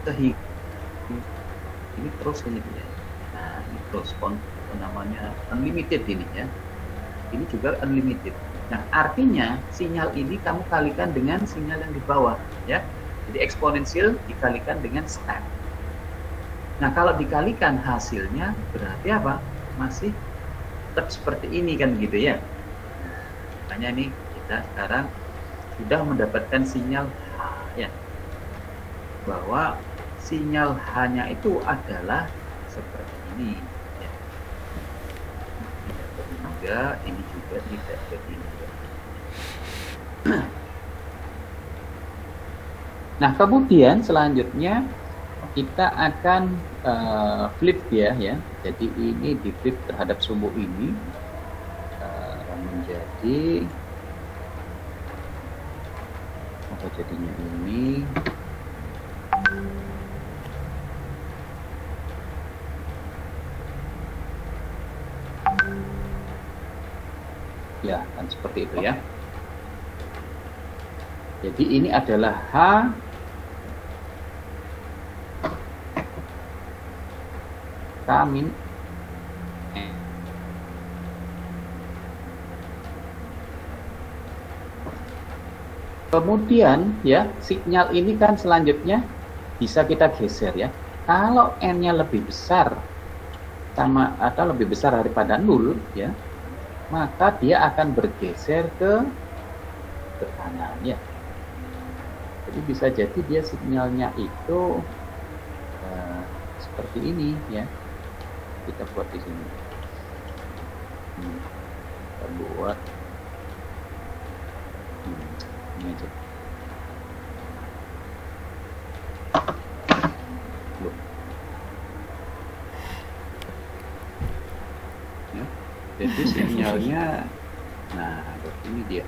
sehingga ini terus ini ya. Nah, ini terus namanya unlimited ini ya. Ini juga unlimited. Nah, artinya sinyal ini kamu kalikan dengan sinyal yang di bawah ya. Jadi eksponensial dikalikan dengan step. Nah, kalau dikalikan hasilnya berarti apa? Masih tetap seperti ini kan gitu ya. Makanya nih kita sekarang sudah mendapatkan sinyal H ya. Bahwa sinyal H-nya itu adalah seperti ini ya. Tidak berhingga, ini juga tidak berhingga. Nah, kemudian selanjutnya kita akan flip ya. Jadi ini di flip terhadap sumbu ini menjadi apa jadinya ini ya kan seperti itu ya. Jadi ini adalah H min N. Kemudian ya sinyal ini kan selanjutnya bisa kita geser ya. Kalau N-nya lebih besar sama atau lebih besar daripada 0 ya, maka dia akan bergeser ke kanan ya. Jadi bisa jadi dia sinyalnya itu seperti ini ya. Kita buat di sini. Kita buat ini aja. Ya. Jadi sinyalnya, nah ini dia.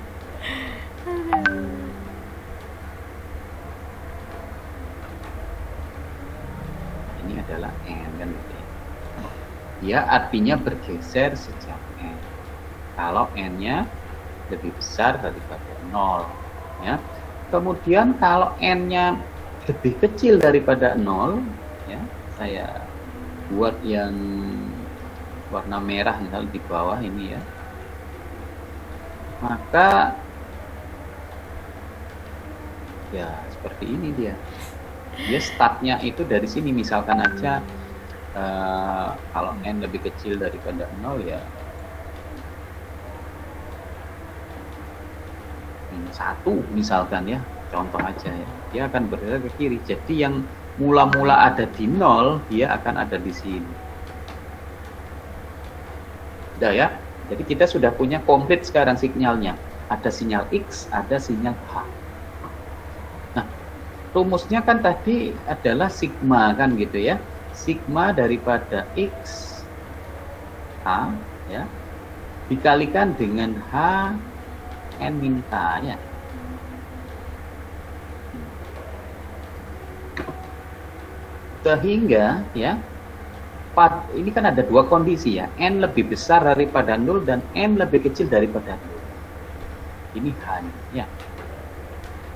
Ini adalah N kan gitu ya. Dia artinya bergeser sejak N. Kalau N-nya lebih besar daripada 0 ya. Kemudian kalau N-nya lebih kecil daripada 0 ya, saya buat yang warna merah misalnya di bawah ini ya. Maka ya seperti ini dia. Dia startnya itu dari sini misalkan aja kalau N lebih kecil daripada 0 ya 1 misalkan ya, contoh aja ya, dia akan bergerak ke kiri. Jadi yang mula-mula ada di 0 dia akan ada di sini. Udah ya. Jadi kita sudah punya komplit sekarang sinyalnya. Ada sinyal X, ada sinyal H. Nah, rumusnya kan tadi adalah sigma kan gitu ya. Sigma daripada X H ya dikalikan dengan H N min K ya. Sehingga ya ini kan ada dua kondisi ya, N lebih besar daripada 0 dan N lebih kecil daripada 0. Ini H ya.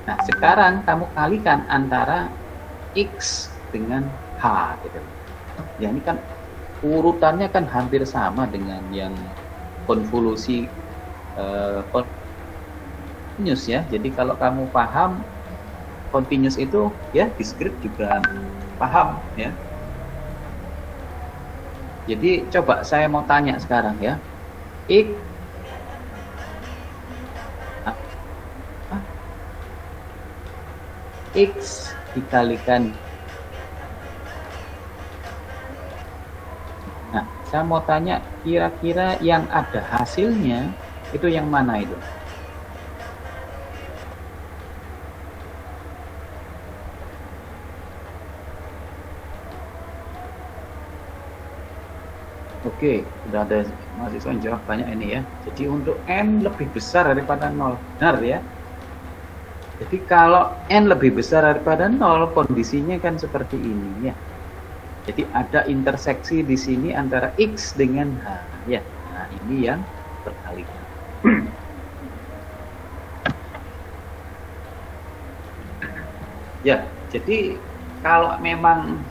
Nah, sekarang kamu kalikan antara X dengan H gitu. Ya, ini kan urutannya kan hampir sama dengan yang konvolusi continuous ya. Jadi kalau kamu paham continuous itu ya, discrete juga paham ya. Jadi coba saya mau tanya sekarang ya. X dikalikan. Nah, saya mau tanya kira-kira yang ada hasilnya itu yang mana itu? Oke, sudah ada mahasiswa yang jawab banyak ini ya. Jadi untuk N lebih besar daripada 0. Benar ya? Jadi kalau N lebih besar daripada 0, kondisinya kan seperti ini ya. Jadi ada interseksi di sini antara X dengan H ya. Nah, ini yang berkalikan. Ya, jadi Kalau memang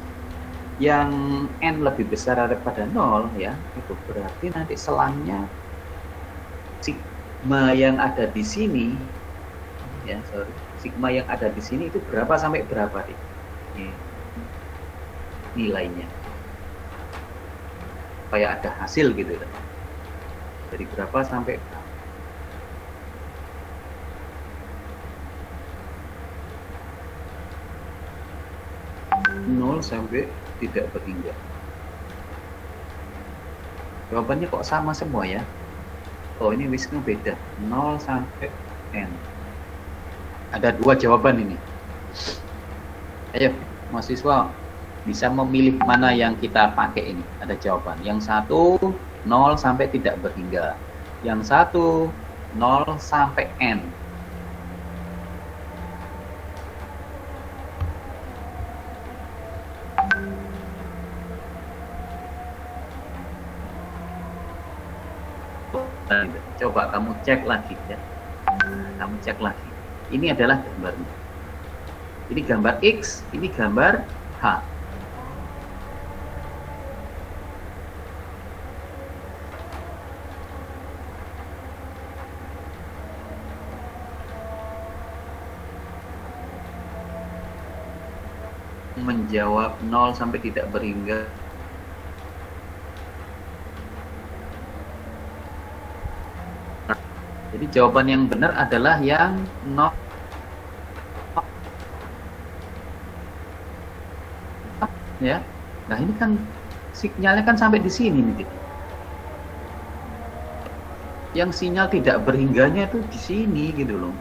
yang n lebih besar daripada 0 ya, itu berarti nanti selangnya sigma yang ada di sini ya, sigma yang ada di sini itu berapa sampai berapa nih nilainya, supaya ada hasil gitu kan. Dari berapa sampai berapa. 0 sampai tidak berhingga. Jawabannya kok sama semua ya? Oh, ini Wisnu beda. 0 sampai n. Ada 2 jawaban ini. Ayo, mahasiswa bisa memilih mana yang kita pakai ini. Ada jawaban. Yang satu 0 sampai tidak berhingga. Yang satu 0 sampai n. Coba kamu cek lagi ya. Kamu cek lagi. Ini adalah gambarnya. Ini gambar X, ini gambar H. Menjawab 0 sampai tidak berhingga. Jadi jawaban yang benar adalah yang 0 ya. Nah, ini kan sinyalnya kan sampai di sini nih. Yang sinyal tidak berhingganya itu di sini gitu loh.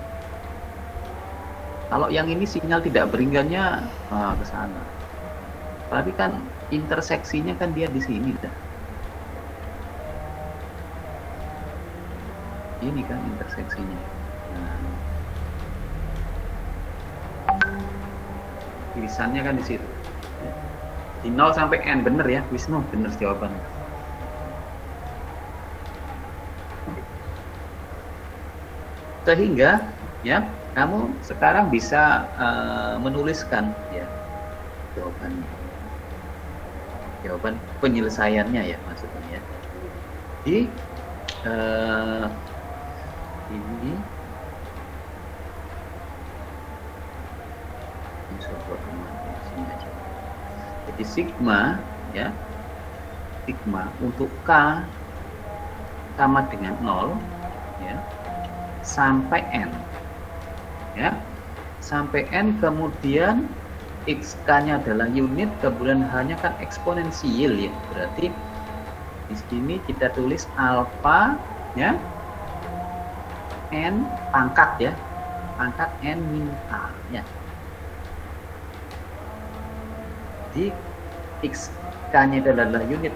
Kalau yang ini sinyal tidak berhingganya ke sana. Tapi kan interseksinya kan dia di sini dah. Ini kan interseksinya. Tulisannya kan di situ. Di 0 sampai n, bener ya Wisnu, bener jawabannya. Sehingga ya kamu sekarang bisa menuliskan ya jawabannya, jawaban penyelesaiannya ya maksudnya ya. Di ini jadi sigma ya, sigma untuk K sama dengan 0 ya sampai n ya, sampai n, kemudian XK-nya adalah unit, kemudian hanya kan eksponensial ya, berarti di sini kita tulis alfa ya n pangkat ya, pangkat n min a ya. Di XK-nya adalah unit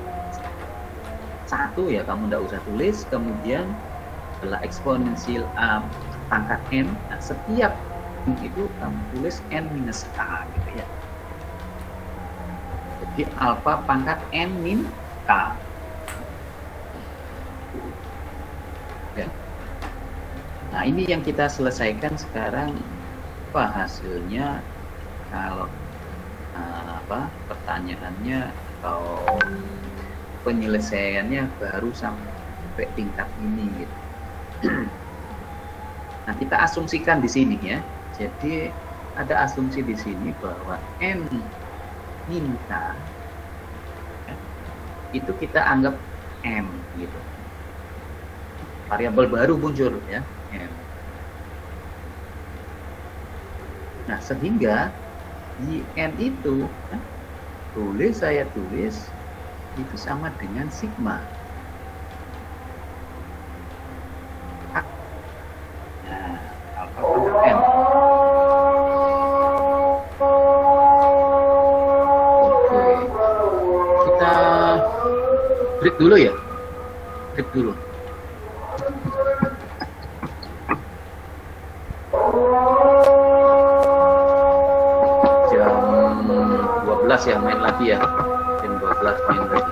1 ya, kamu tidak usah tulis, kemudian adalah eksponensial a pangkat n. Nah, setiap itu kamu tulis n minus k gitu ya. Jadi alfa pangkat n min k. Ya. Nah, ini yang kita selesaikan sekarang. Apa hasilnya kalau pertanyaannya atau penyelesaiannya baru sampai tingkat ini gitu. Nah, kita asumsikan di sini ya. Jadi ada asumsi di sini bahwa n min k ya, itu kita anggap m gitu. Variabel baru muncul ya, m. Nah, sehingga di n itu ya, boleh saya tulis itu sama dengan sigma. Nah, alfa pangkat n. Oke, kita break dulu ya, break dulu. Ya, main lagi ya, jam 12 main lagi.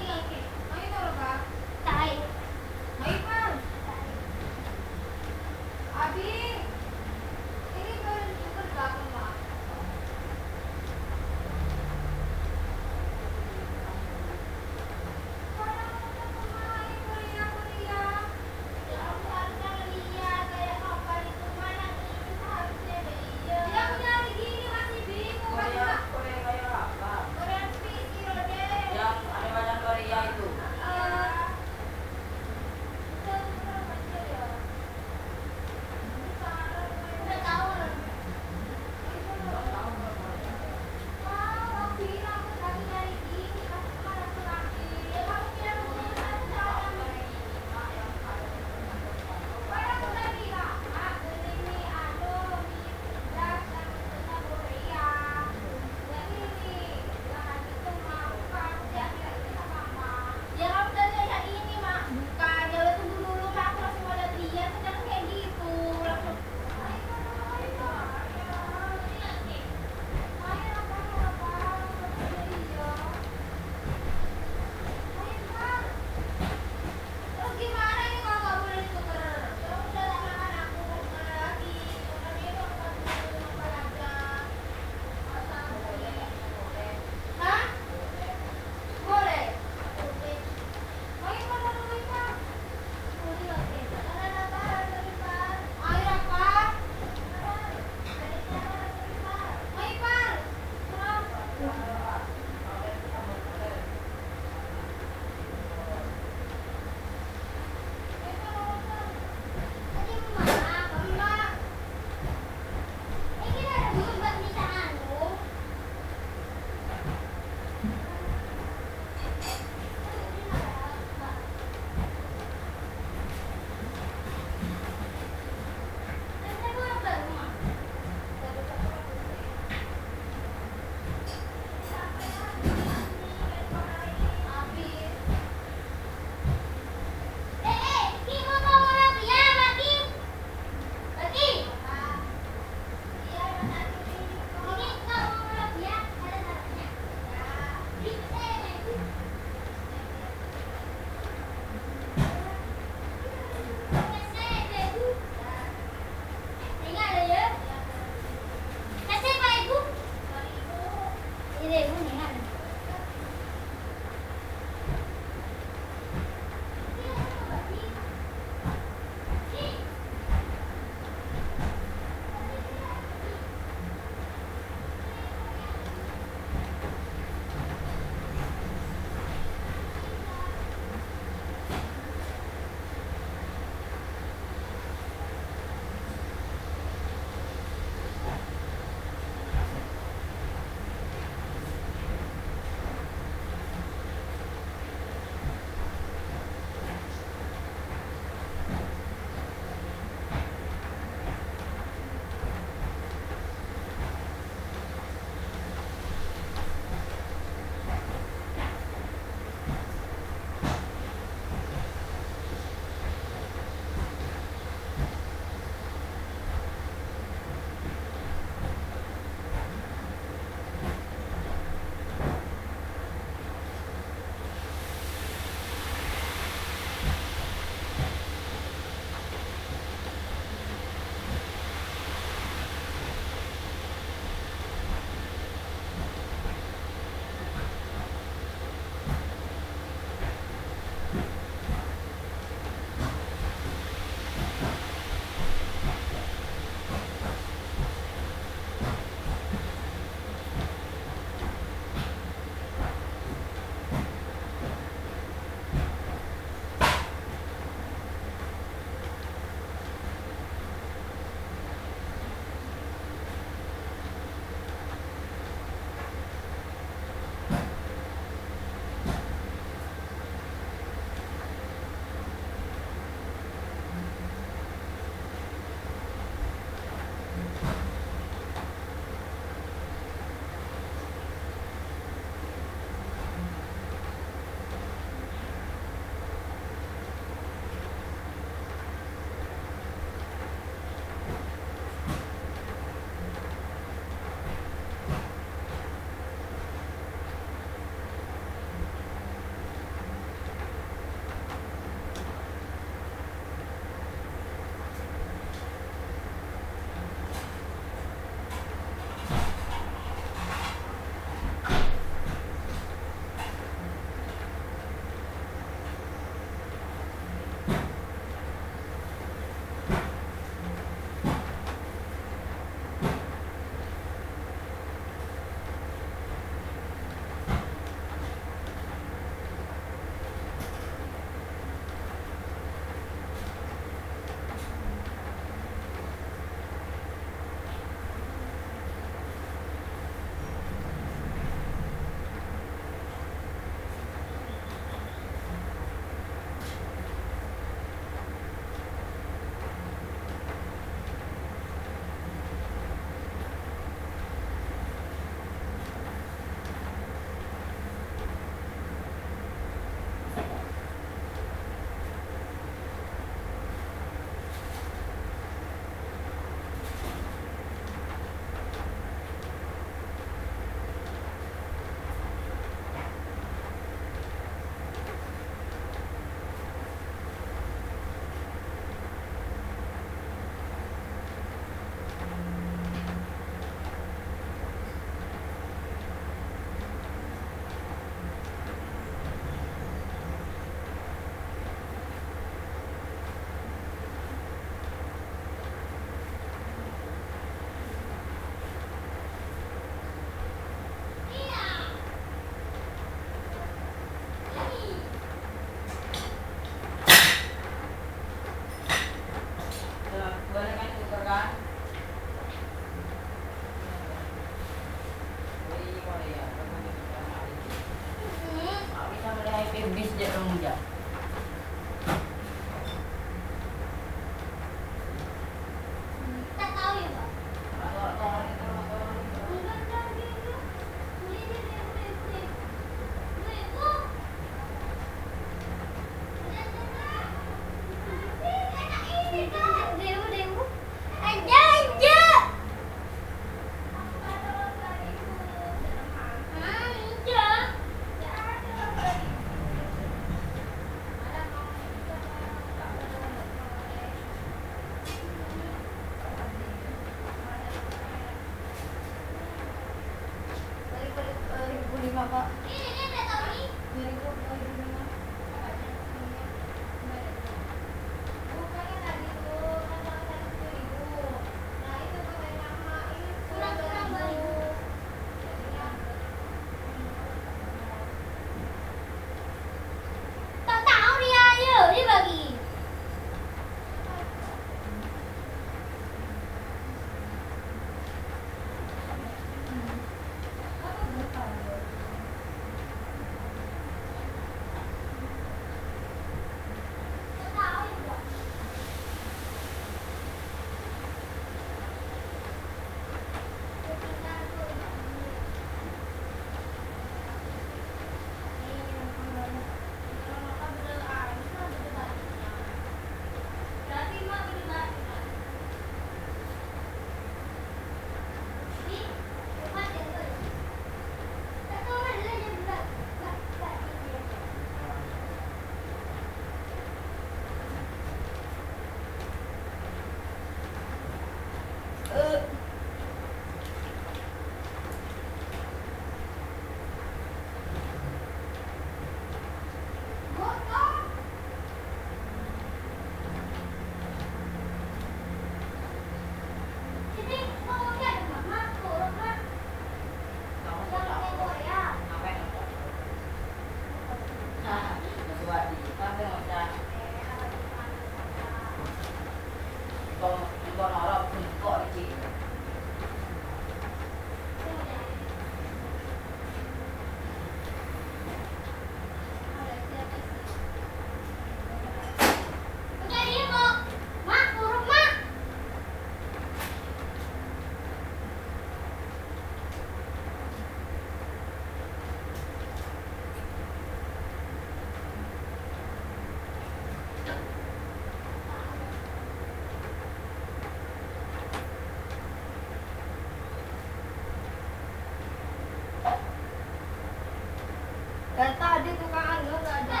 Dan tadi tukang anu nggak ada.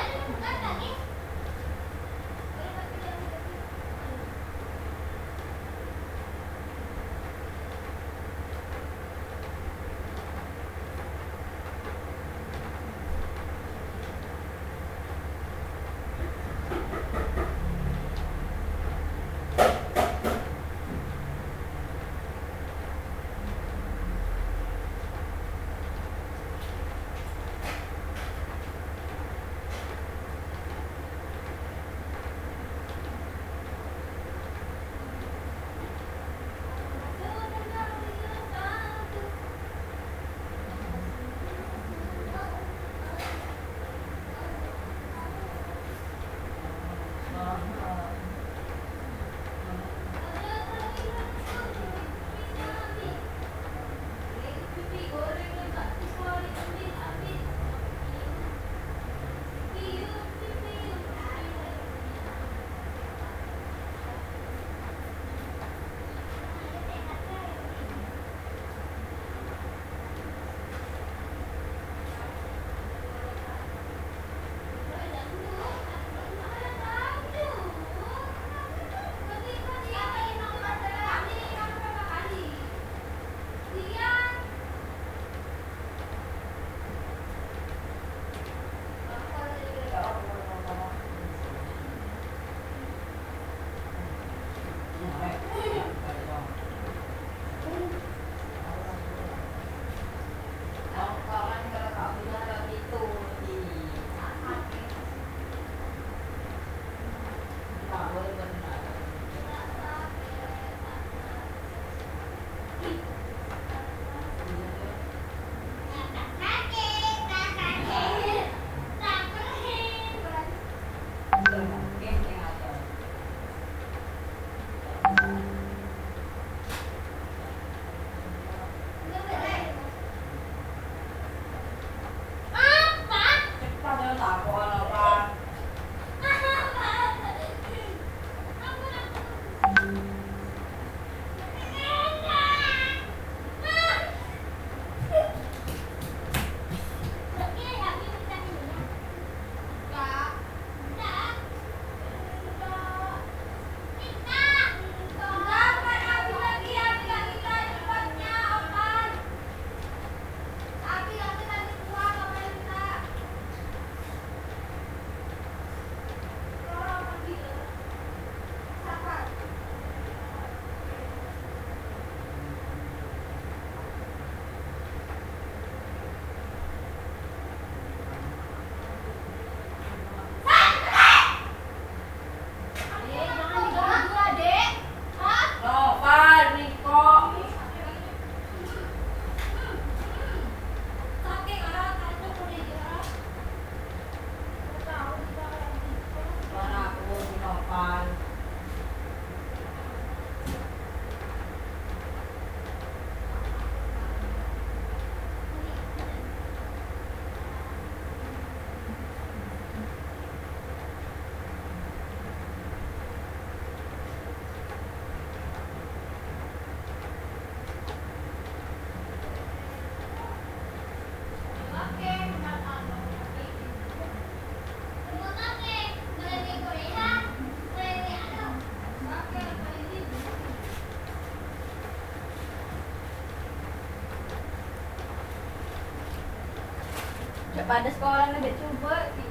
Pada sekolah lebih coba di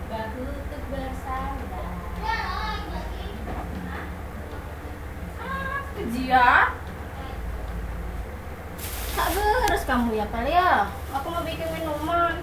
bahu untuk bersandar. Kejian? Tak harus kamu ya Pak ya. Aku mau bikin minuman.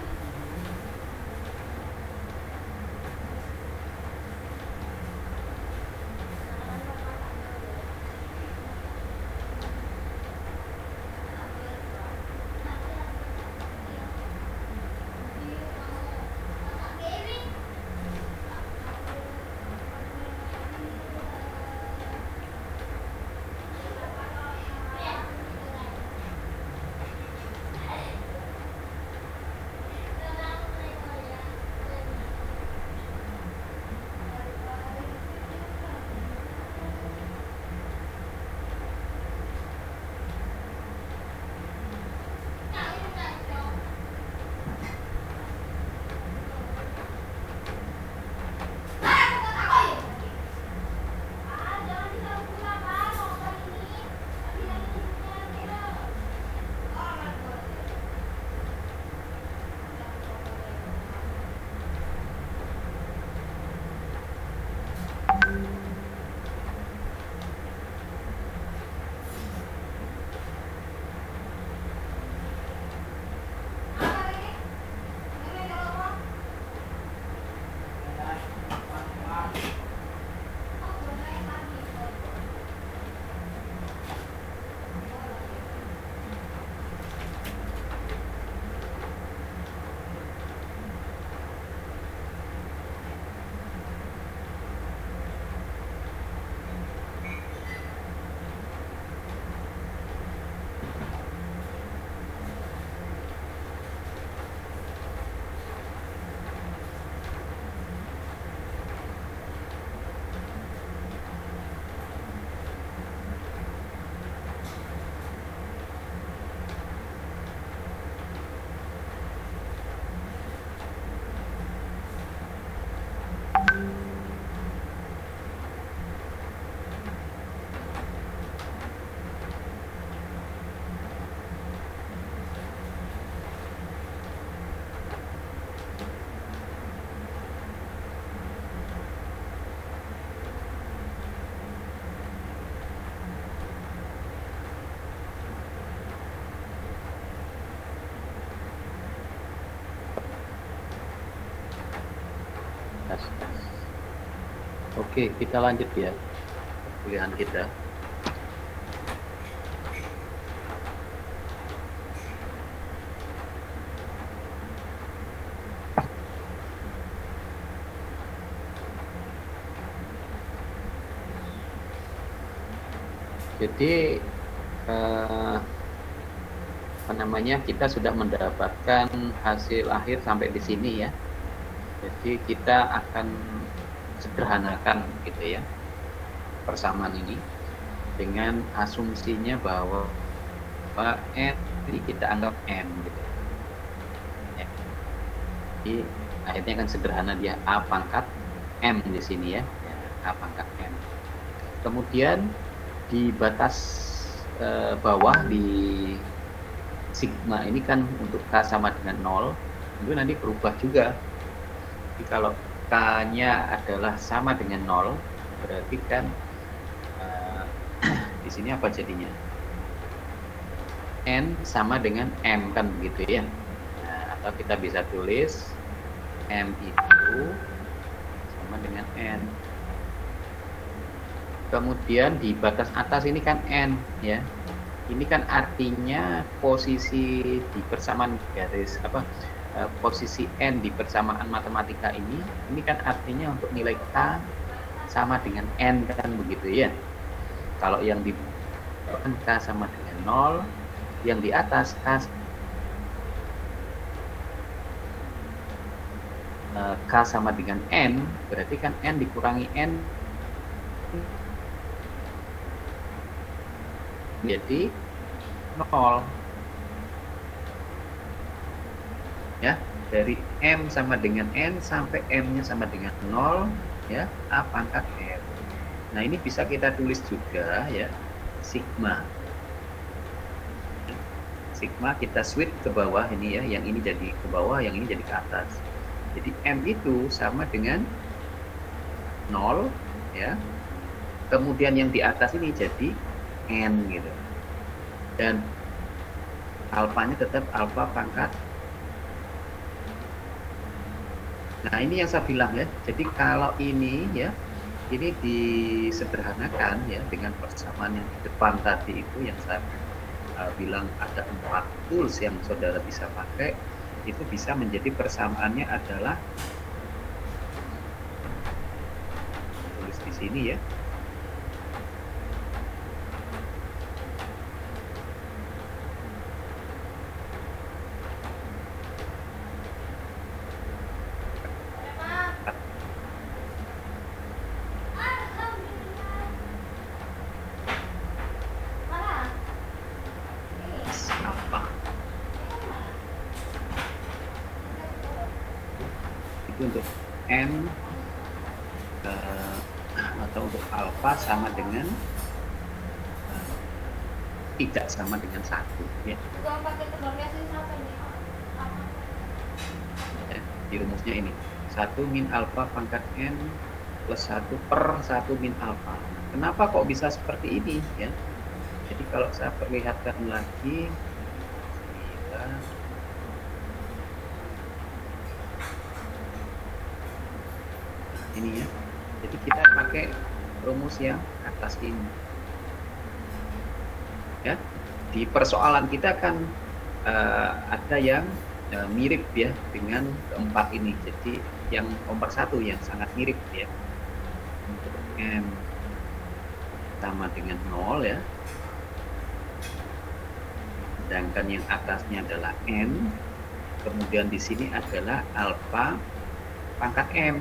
tes, tes. Oke, kita lanjut ya pilihan kita. Jadi apa namanya, kita sudah mendapatkan hasil akhir sampai di sini ya. Jadi kita akan sederhanakan gitu ya persamaan ini dengan asumsinya bahwa n ini kita anggap m gitu ya. Jadi akhirnya kan sederhana, dia a pangkat m di sini ya, a pangkat m. Kemudian di batas bawah di sigma ini kan untuk k sama dengan 0, itu nanti berubah juga. Jadi kalau k-nya adalah sama dengan 0, berarti kan di sini apa jadinya? N sama dengan M kan begitu ya. Nah, atau kita bisa tulis M itu sama dengan N. Kemudian di batas atas ini kan N ya. Ini kan artinya posisi di persamaan garis posisi N di persamaan matematika ini kan artinya untuk nilai K sama dengan N kan begitu ya. Kalau yang di bawah K sama dengan 0, yang di atas K sama dengan N, berarti kan N dikurangi N jadi 0 ya. Dari M sama dengan N sampai M-nya sama dengan 0 ya, A pangkat M. Nah ini bisa kita tulis juga ya, sigma. Sigma kita switch ke bawah ini ya, yang ini jadi ke bawah, yang ini jadi ke atas. Jadi M itu sama dengan 0 ya. Kemudian yang di atas ini jadi N gitu. Dan alfanya tetap alfa pangkat. Nah ini yang saya bilang ya. Jadi kalau ini ya, ini disederhanakan ya dengan persamaan yang di depan tadi itu yang saya bilang ada 4 tools yang saudara bisa pakai, itu bisa menjadi persamaannya adalah tulis di sini ya. Itu untuk M atau untuk alfa sama dengan tidak sama dengan 1 ya. Di rumusnya ini 1 min alfa pangkat N plus 1 per 1 min alfa. Kenapa kok bisa seperti ini ya? Jadi kalau saya perlihatkan lagi ini ya. Jadi kita pakai rumus yang atas ini. Ya. Di persoalan kita kan ada yang mirip ya dengan keempat ini. Jadi yang nomor 1 yang sangat mirip ya. Untuk M sama dengan 0 ya. Sedangkan yang atasnya adalah N. Kemudian di sini adalah alfa pangkat M.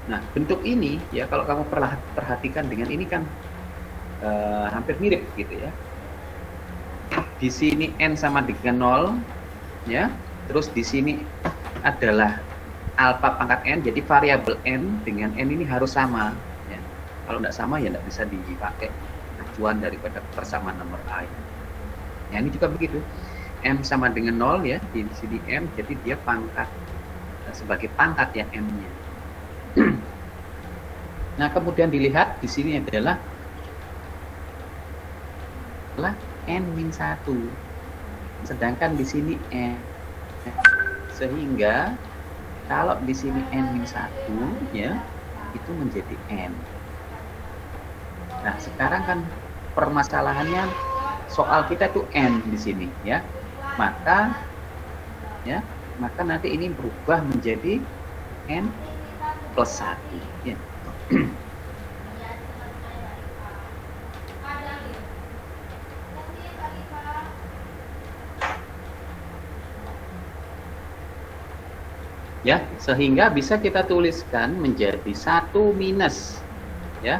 Nah, bentuk ini ya kalau kamu perhatikan dengan ini kan hampir mirip gitu ya. Di sini N sama dengan 0 ya. Terus di sini adalah alfa pangkat N, jadi variabel N dengan N ini harus sama ya. Kalau tidak sama ya tidak bisa dipakai tujuan daripada persamaan nomor A. Ya, ini juga begitu. M sama dengan 0 ya, di sini M, jadi dia pangkat sebagai pangkat ya M-nya. Nah, kemudian dilihat di sini adalah n-1. Sedangkan di sini n. Sehingga kalau di sini n-1 ya, itu menjadi n. Nah, sekarang kan permasalahannya soal kita itu n di sini ya. Maka nanti ini berubah menjadi n plus 1 ya. Ya, sehingga bisa kita tuliskan menjadi 1 minus ya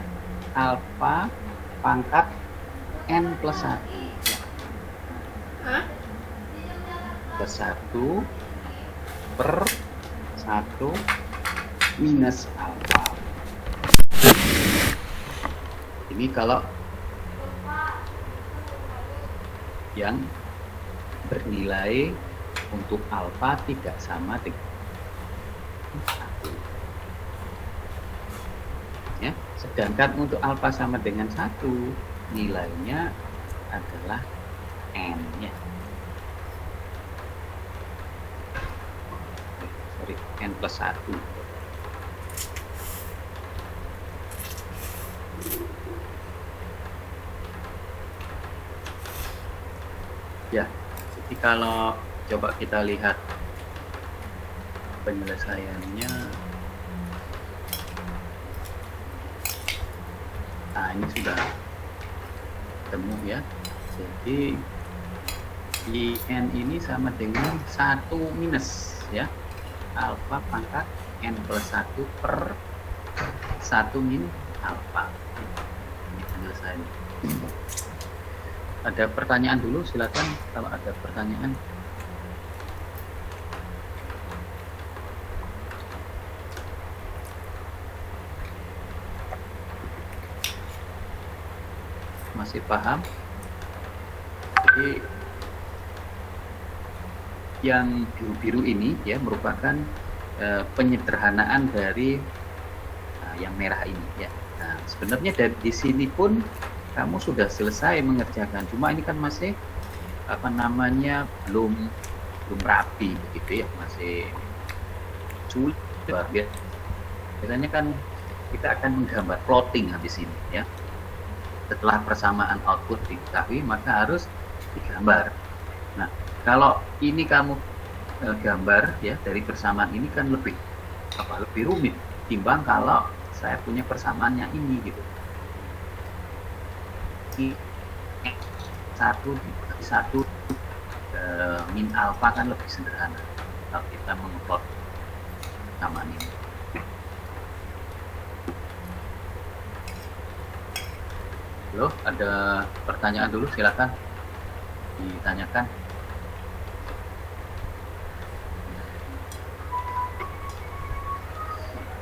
alfa pangkat n plus 1 ya. Plus 1 per 1 minus alfa. Ini kalau yang bernilai untuk alfa tidak sama dengan 1 ya. Sedangkan untuk alfa sama dengan 1 nilainya adalah n ya. Sorry, n plus 1. Ya, jadi kalau coba kita lihat penyelesaiannya, nah ini sudah ketemu ya. Jadi n ini sama dengan 1 minus ya alfa pangkat n plus 1 per 1 min alfa. Ini penyelesaiannya. Ada pertanyaan dulu, silakan kalau ada pertanyaan. Masih paham? Jadi yang biru-biru ini ya merupakan penyederhanaan dari yang merah ini ya. Nah, sebenarnya di sini pun kamu sudah selesai mengerjakan, cuma ini kan masih belum rapi begitu ya, masih sulit. Biasanya kan kita akan menggambar plotting habis ini ya. Setelah persamaan output diketahui, maka harus digambar. Nah, kalau ini kamu gambar ya dari persamaan ini kan lebih rumit timbang kalau saya punya persamaannya ini gitu. Satu dibagi 1 min alfa kan lebih sederhana kalau kita mengplot persamaan ini. Loh, ada pertanyaan dulu, silakan ditanyakan.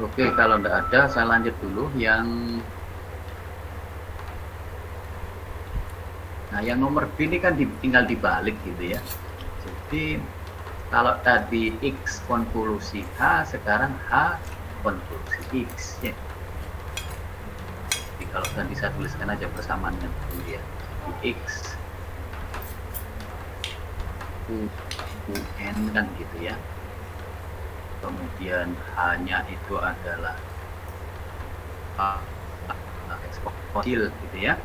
Oke, kalau tidak ada, saya lanjut dulu. Yang nomor B ini kan tinggal dibalik gitu ya. Jadi kalau tadi X konvolusi H, sekarang H konvolusi X ya. Jadi kalau tadi saya tuliskan aja persamaannya dulu ya. X UN kan gitu ya. Kemudian H-nya itu adalah eksponensial gitu ya.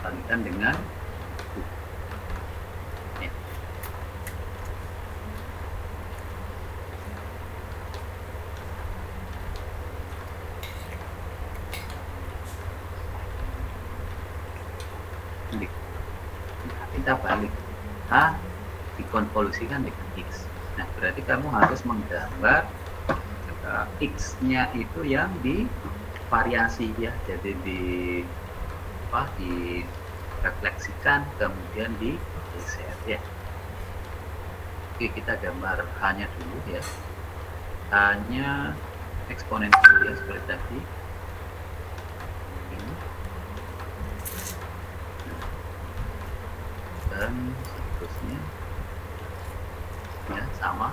Kalikan dengan ya. Kita balik H dikonvolusikan dengan X. Nah, berarti kamu harus menggambar X-nya itu yang divariasi ya. Jadi direfleksikan kemudian digeser ya. Oke, kita gambar H-nya dulu ya. H-nya eksponensial ya seperti tadi. Ini. Dan seterusnya ya sama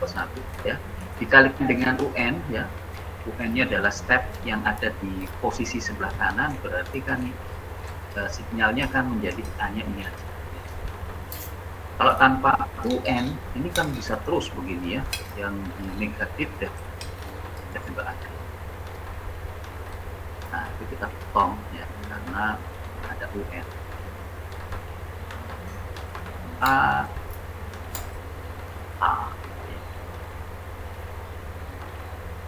cos 1 ya, dikalikan dengan UN ya. UN-nya adalah step yang ada di posisi sebelah kanan, berarti kan sinyalnya kan menjadi hanya ini aja. Kalau tanpa UN, ini kan bisa terus begini ya, yang negatif dan juga ada. Nah, itu kita potong ya, karena ada UN. A ya.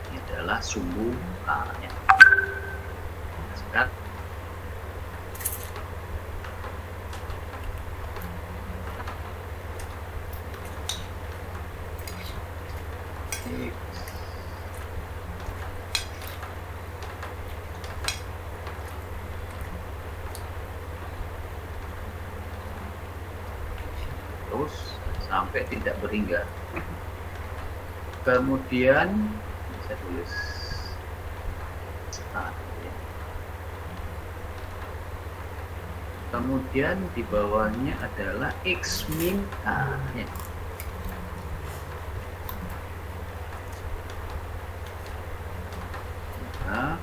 Ini adalah sumbu A ya. Sekarang terus sampai tidak berhingga. Kemudian saya tulis start ya. Kemudian di bawahnya adalah x min a ya. Nah,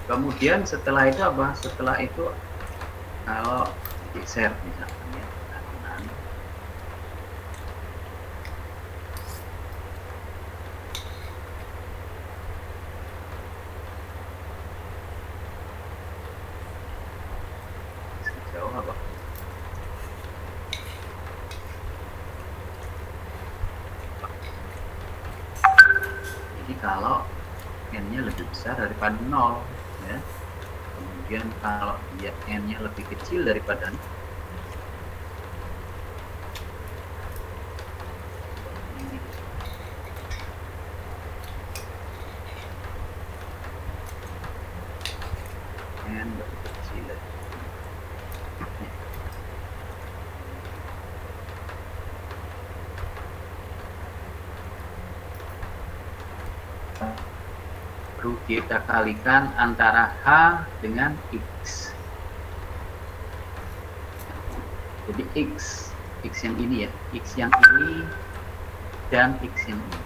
kemudian setelah itu apa? Setelah itu kalau geser misalkan ya kanan, sejauh apa? Jadi kalau n-nya lebih besar daripada 0 ya. Kemudian kalau dia n-nya lebih kecil daripada ini, n lebih kecil dari baru kita kalikan antara H dengan X. Jadi X yang ini ya, X yang ini dan X yang ini.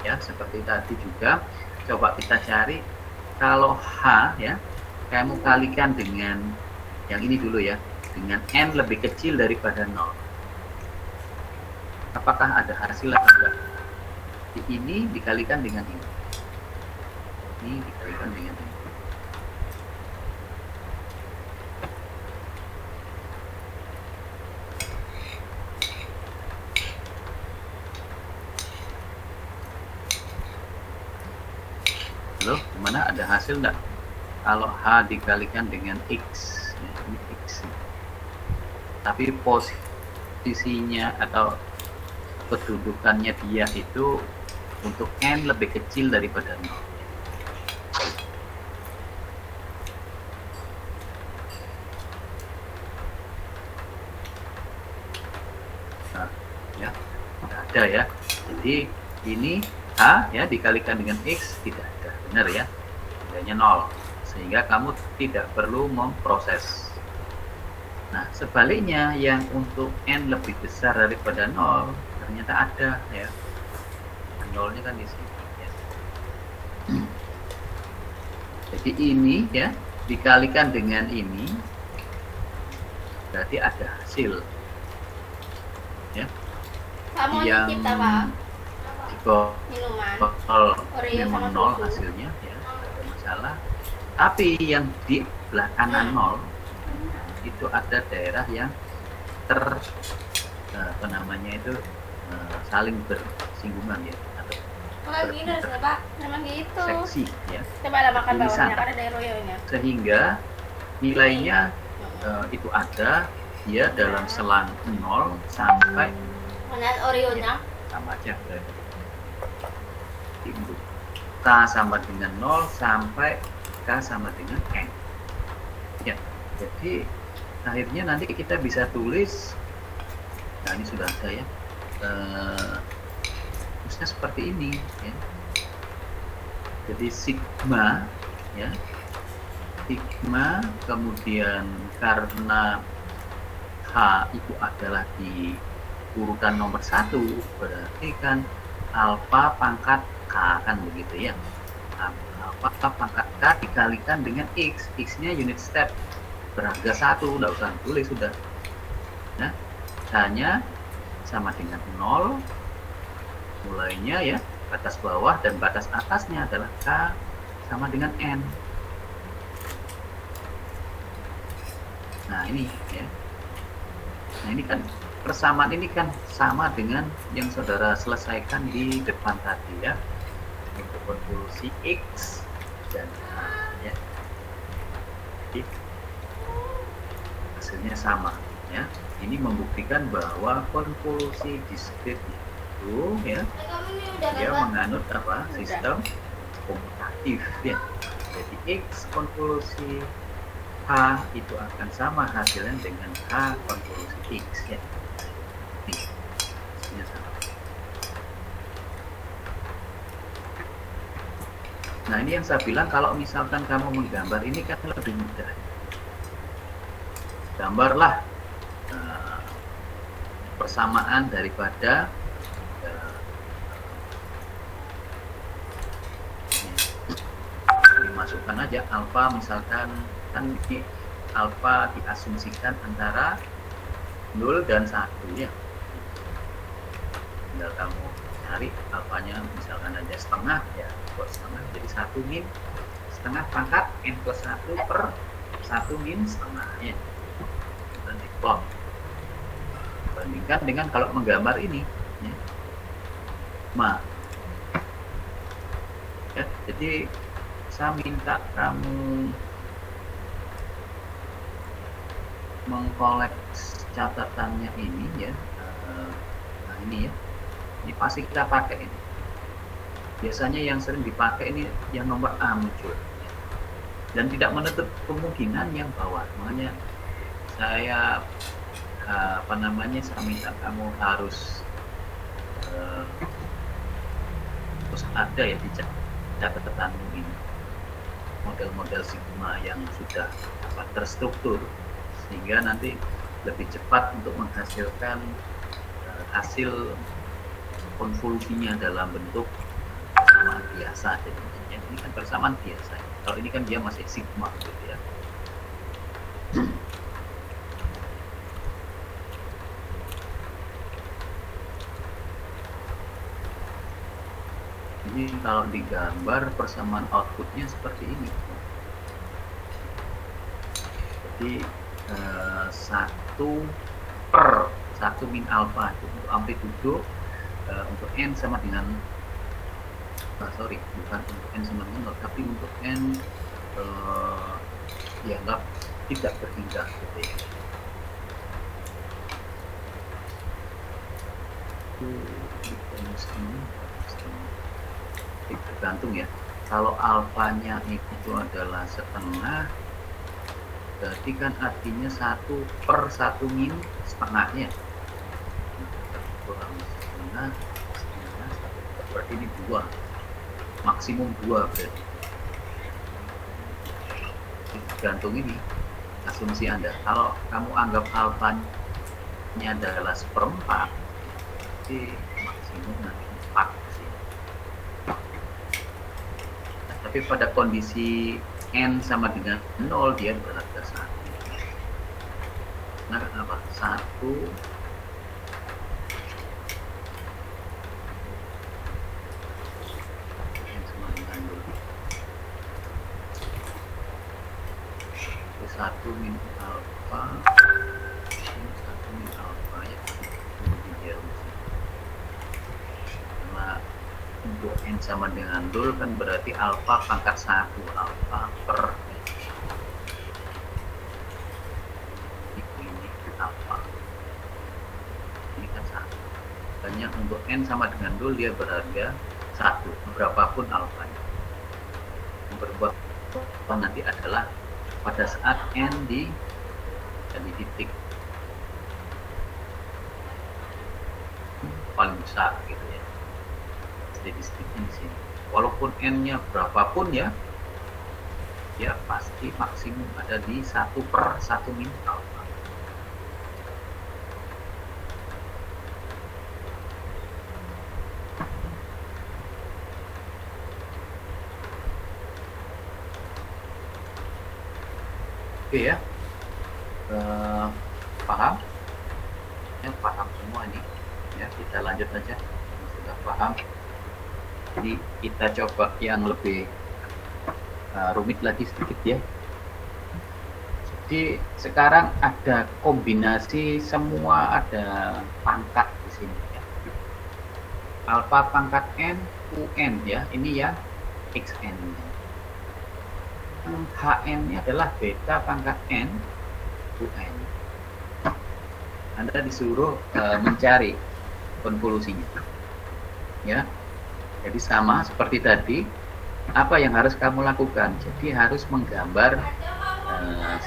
Ya, seperti tadi juga, coba kita cari kalau H ya, kamu kalikan dengan yang ini dulu ya, dengan N lebih kecil daripada 0. Apakah ada hasil atau enggak? Ini dikalikan dengan ini. Ini dikalikan dengan ini. Loh, mana ada hasil enggak? Kalau H dikalikan dengan X, ya, ini X. Tapi posisinya atau kedudukannya dia itu untuk N lebih kecil daripada 0. Nah, ya, tidak ada ya. Jadi ini H ya dikalikan dengan X tidak ada, benar ya, nilainya 0, sehingga kamu tidak perlu memproses. Nah, sebaliknya yang untuk N lebih besar daripada 0 ternyata ada ya, nolnya kan di sini ya. Jadi ini ya dikalikan dengan ini berarti ada hasil ya. Kamu yang kita Pak. di bawah Minuman. memang 0 hasilnya ya, tidak ada masalah. Tapi yang di belah kanan 0 itu ada daerah yang apa namanya itu saling bersinggungan ya, atau Oh gini harusnya Pak, memang gitu. seksi ya. Coba ada makan Tulisan. bawahnya, kan ada royonya. Sehingga nilainya itu ada dia dalam selang 0 sampai Mana Oreo-nya? sama aja berarti. K sama dengan 0 sampai K sama dengan N ya. Jadi akhirnya nanti kita bisa tulis, nah ini sudah ada ya, terusnya seperti ini ya. Jadi sigma ya, sigma kemudian karena H H itu adalah di urutan nomor 1, berarti kan alfa pangkat K kan begitu ya. Alfa pangkat K dikalikan dengan X, X-nya unit step berharga 1, udah usah tulis sudah. Nah, H-nya sama dengan 0, mulainya ya, batas bawah dan batas atasnya adalah K sama dengan N. Nah ini ya. Nah ini kan persamaan ini kan sama dengan yang saudara selesaikan di depan tadi ya, untuk konvolusi X dan H ya. Jadi hasilnya sama ya. Ini membuktikan bahwa konvolusi diskrit itu ya, Kamu ini udah dia kan, Pak? menganut apa? Sistem komutatif ya. Jadi X konvolusi H itu akan sama hasilnya dengan H konvolusi X ya. Nih, hasilnya sama. Nah ini yang saya bilang, kalau misalkan kamu menggambar ini kan lebih mudah. Gambarlah persamaan daripada dimasukkan aja alfa, misalkan kan ini alfa diasumsikan antara 0 dan 1 ya. Tinggal kamu cari alfanya, misalkan aja setengah ya, buat setengah jadi 1 min setengah pangkat n plus 1 per 1 min setengah ya. Dan diplot. Bandingkan dengan kalau menggambar ini ya. Ya, jadi saya minta kamu mengkoleks catatannya ini ya. Nah ini ya, ini pasti kita pakai ini. Biasanya yang sering dipakai ini yang nomor A muncul ya. Dan tidak menutup kemungkinan yang bawah. Makanya saya saya minta kamu harus ada ya di catatanmu ini model-model sigma yang sudah terstruktur, sehingga nanti lebih cepat untuk menghasilkan hasil konvolusinya dalam bentuk persamaan biasa. Jadi ini kan persamaan biasa. Kalau ini kan dia masih sigma gitu ya. Ini kalau digambar persamaan outputnya seperti ini. Jadi 1 per 1 min alfa itu untuk amplitudo, untuk n sama dengan bukan untuk n sama dengan 0, tapi untuk n dianggap tidak berhingga gitu ya. Tergantung ya, kalau alfanya itu adalah setengah, berarti kan artinya 1 per 1 min setengahnya kurang setengah, berarti ini 2, maksimum 2 berarti. Tergantung ini asumsi Anda. Kalau kamu anggap alfanya adalah 1/4, jadi maksimum nanti 4 sih. Tapi pada kondisi n sama dengan 0 dia berharga 1. Nah kenapa? 1 n sama dengan 0. 1 min alfa, 1 min alfa ya. Karena untuk n sama dengan 0 kan berarti alfa pangkat 1, alfa per ini alfa, ini kan 1. Hanya untuk n sama dengan 0 dia berharga 1, berapapun alfanya. Yang berbuat nanti adalah pada saat n di titik paling besar gitu ya. Steady state di sini. Walaupun n-nya berapapun ya, ya pasti maksimum ada di 1 per 1 min alfa. Oke ya. Paham? Ya, paham semua ini. Ya, kita lanjut aja. Sudah paham. Jadi kita coba yang lebih rumit lagi sedikit ya. Jadi sekarang ada kombinasi semua, ada pangkat di sini ya. Alfa pangkat n, un ya. Ini ya xn. Hn-nya adalah beta pangkat n, un. Anda disuruh mencari konklusinya. Ya. Jadi sama seperti tadi, apa yang harus kamu lakukan? Jadi harus menggambar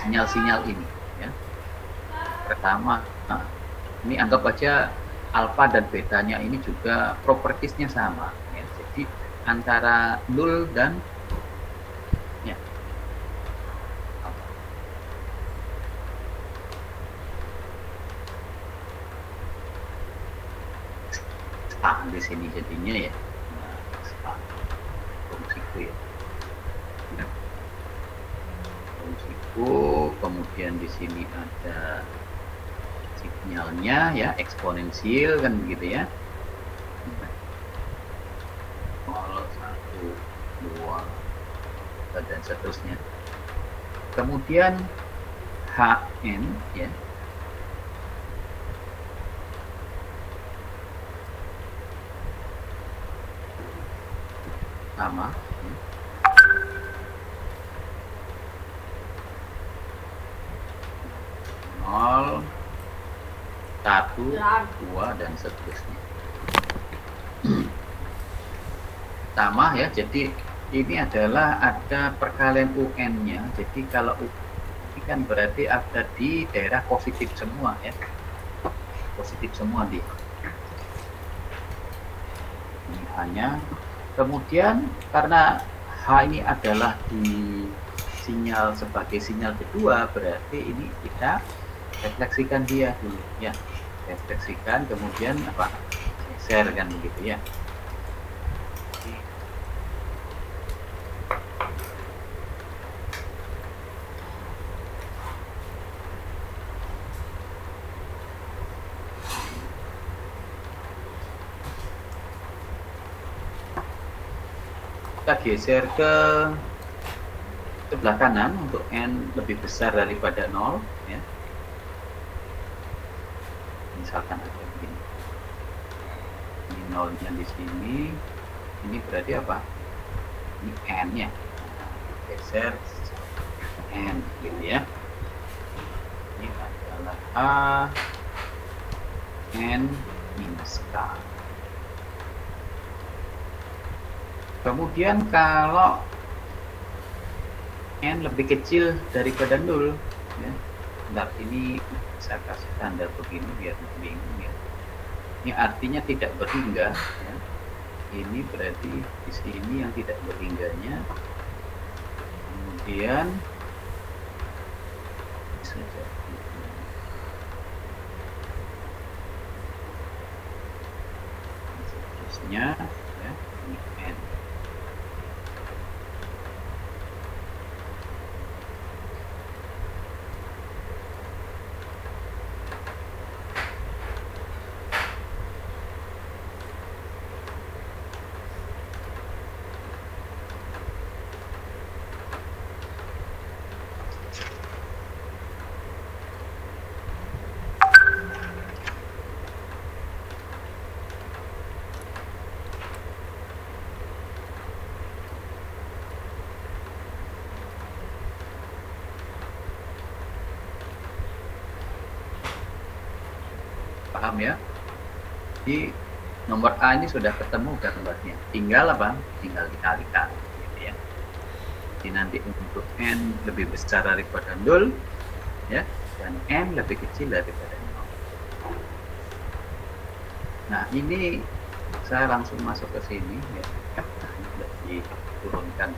sinyal-sinyal ini. Ya. Pertama, ini anggap aja alfa dan betanya ini juga propertiesnya sama. Ya. Jadi antara 0 dan ya, di sini jadinya ya. Fungsiku ya. Fungsiku, kemudian di sini ada sinyalnya ya, eksponensial kan begitu ya. 0, 1, 2 dan seterusnya. Kemudian Hn ya. Sama ya. 0, 1, 2 dan seterusnya. Sama ya, jadi ini adalah ada perkalian UN-nya. Jadi kalau ini kan berarti ada di daerah positif semua ya. Positif semua dia. Ini hanya kemudian karena H ini adalah di sinyal sebagai sinyal kedua, berarti ini kita refleksikan dia dulu ya. Refleksikan kemudian apa? Geser kan begitu ya. Kita geser ke sebelah kanan untuk n lebih besar daripada 0 ya. Misalkan ada begini. Ini 0-nya di sini. Ini berarti apa? Ini n ya. Geser n gitu ya. Ini adalah a n minus k. Kemudian kalau n lebih kecil daripada 0 ya. Bentar, ini saya kasih tanda begini biar bingung ya. Ini artinya tidak berhingga ya. Ini berarti di sini yang tidak berhingganya. Kemudian bisa jadi seterusnya ya, ini n. Paham ya? Di nomor A ini sudah ketemu gambarnya. Tinggal apa? Tinggal dikalikan gitu ya. Jadi nanti untuk n lebih besar daripada 0 ya, dan n lebih kecil daripada 0. Nah, ini saya langsung masuk ke sini ya. Nah, ini sudah diturunkan.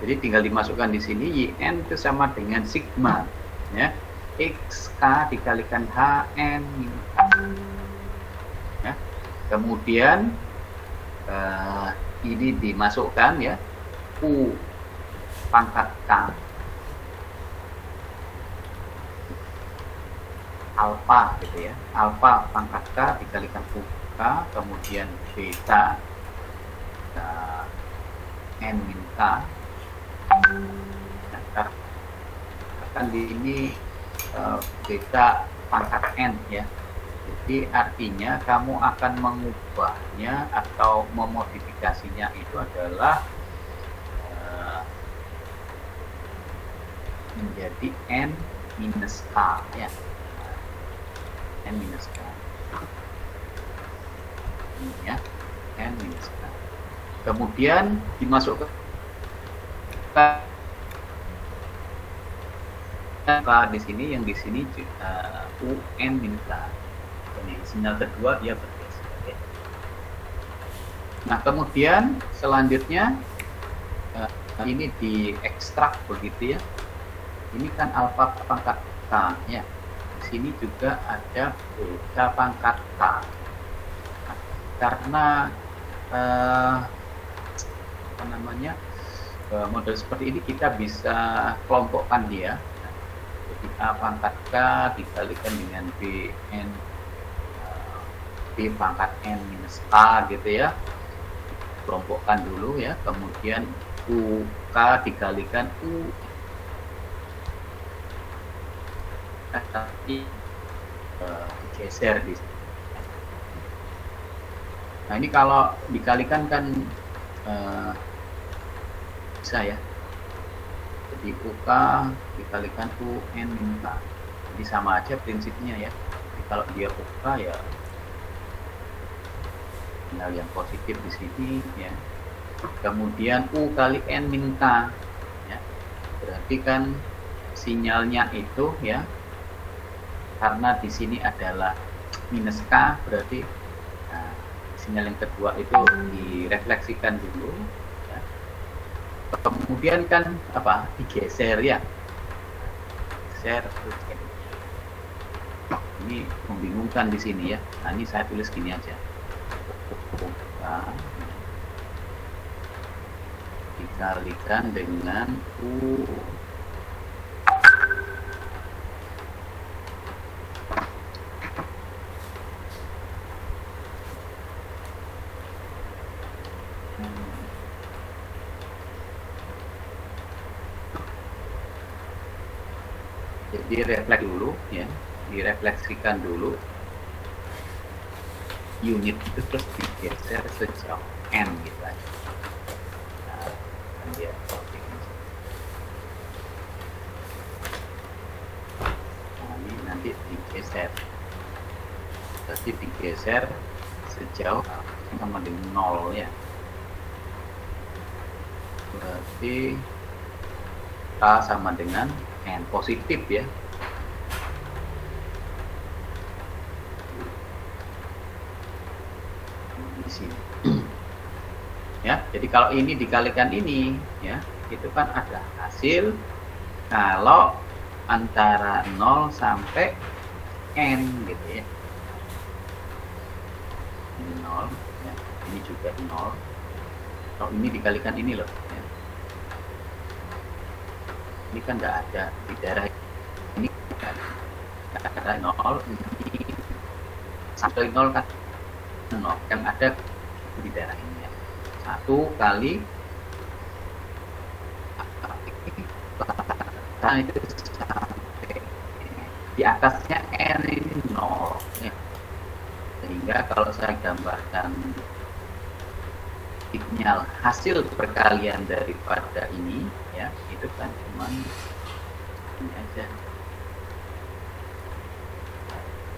Jadi tinggal dimasukkan di sini YN itu sama dengan sigma, ya. XK dikalikan HN min K. Ya. Kemudian ini dimasukkan, ya, U pangkat K alfa gitu ya, alfa pangkat K dikalikan UK, kemudian beta N min K. Nah, akan di ini beta pangkat N, ya. Jadi artinya kamu akan mengubahnya atau memodifikasinya itu adalah menjadi N minus K, ya. N minus K. Ini, ya, N minus K. Kemudian dimasukkan K di sini, yang di sini UN minus K. Ini sinyal kedua dia bergeser. Ya. Nah, kemudian selanjutnya ini diekstrak begitu, ya. Ini kan alfa pangkat K, ya. Di sini juga ada beta pangkat K. Nah, karena apa namanya, model seperti ini kita bisa kelompokkan dia. Jadi A pangkat K dikalikan dengan BN B pangkat N minus A gitu, ya. Kelompokkan dulu, ya. Kemudian UK dikalikan U tapi digeser di sini. Nah, ini kalau dikalikan kan bisa, ya. Jadi UK dikalikan UN min K. Jadi sama aja prinsipnya, ya. Jadi kalau dia UK, ya sinyal yang positif di sini, ya. Kemudian U kali N min K, ya. Berarti kan sinyalnya itu, ya, karena di sini adalah minus K, berarti sinyal yang kedua itu direfleksikan dulu, ya. Kemudian kan apa, digeser, ya, geser. Ini membingungkan di sini, ya. Nah, ini saya tulis gini aja, dikalikan dengan U jadi refleks dulu, ya, direfleksikan dulu unit itu, terus digeser sejauh N gitu aja. Nah, dia ini nanti digeser, jadi digeser sejauh sama dengan 0, ya. Berarti K sama dengan N positif, ya. Di sini. Ya, jadi kalau ini dikalikan ini, ya, itu kan ada hasil kalau antara 0 sampai N gitu, ya. Ini 0, ya. Ini juga 0. Kalau ini dikalikan ini loh, ya. Ini kan nggak ada di daerah ini, nggak ada 0, ini sampai 0 kan 0, yang ada di daerah ini, ya. 1 kali nah, itu sampai di atasnya N ini 0, ya. Sehingga kalau saya gambarkan sinyal hasil perkalian daripada ini, ya, itu kan cuma ini aja.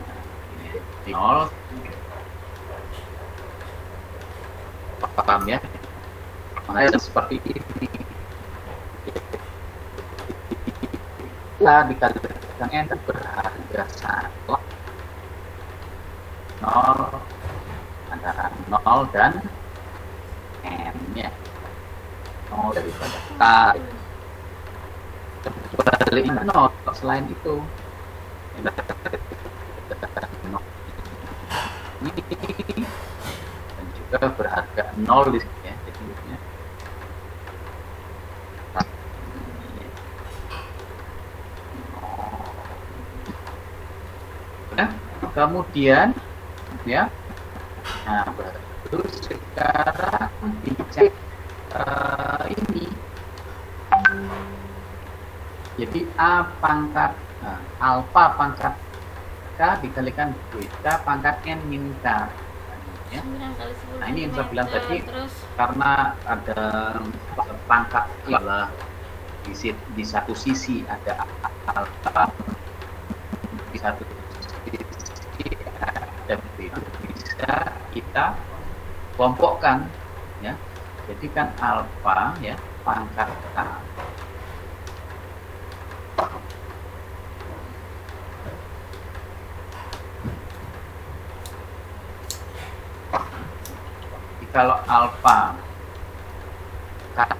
Nah, ini 0. Paham, ya? Makanya seperti ini. Lah dikalikan N berharga 1, 0 antara 0 dan N, ya. nol daripada K. Kecuali nol selain itu. Ini dan juga berharga nol di sini ya. Jadi ya. Kemudian ya, nah baru sekarang dicek ini. Jadi A pangkat alfa pangkat K dikalikan beta pangkat N min K. Ya. 9 kali 10 Nah ini yang saya bilang tadi, terus karena ada pangkat adalah di satu sisi ada alfa, di satu sisi ada beta, bisa kita kelompokkan ya. Jadi kan alfa ya pangkat K kalau alfa kali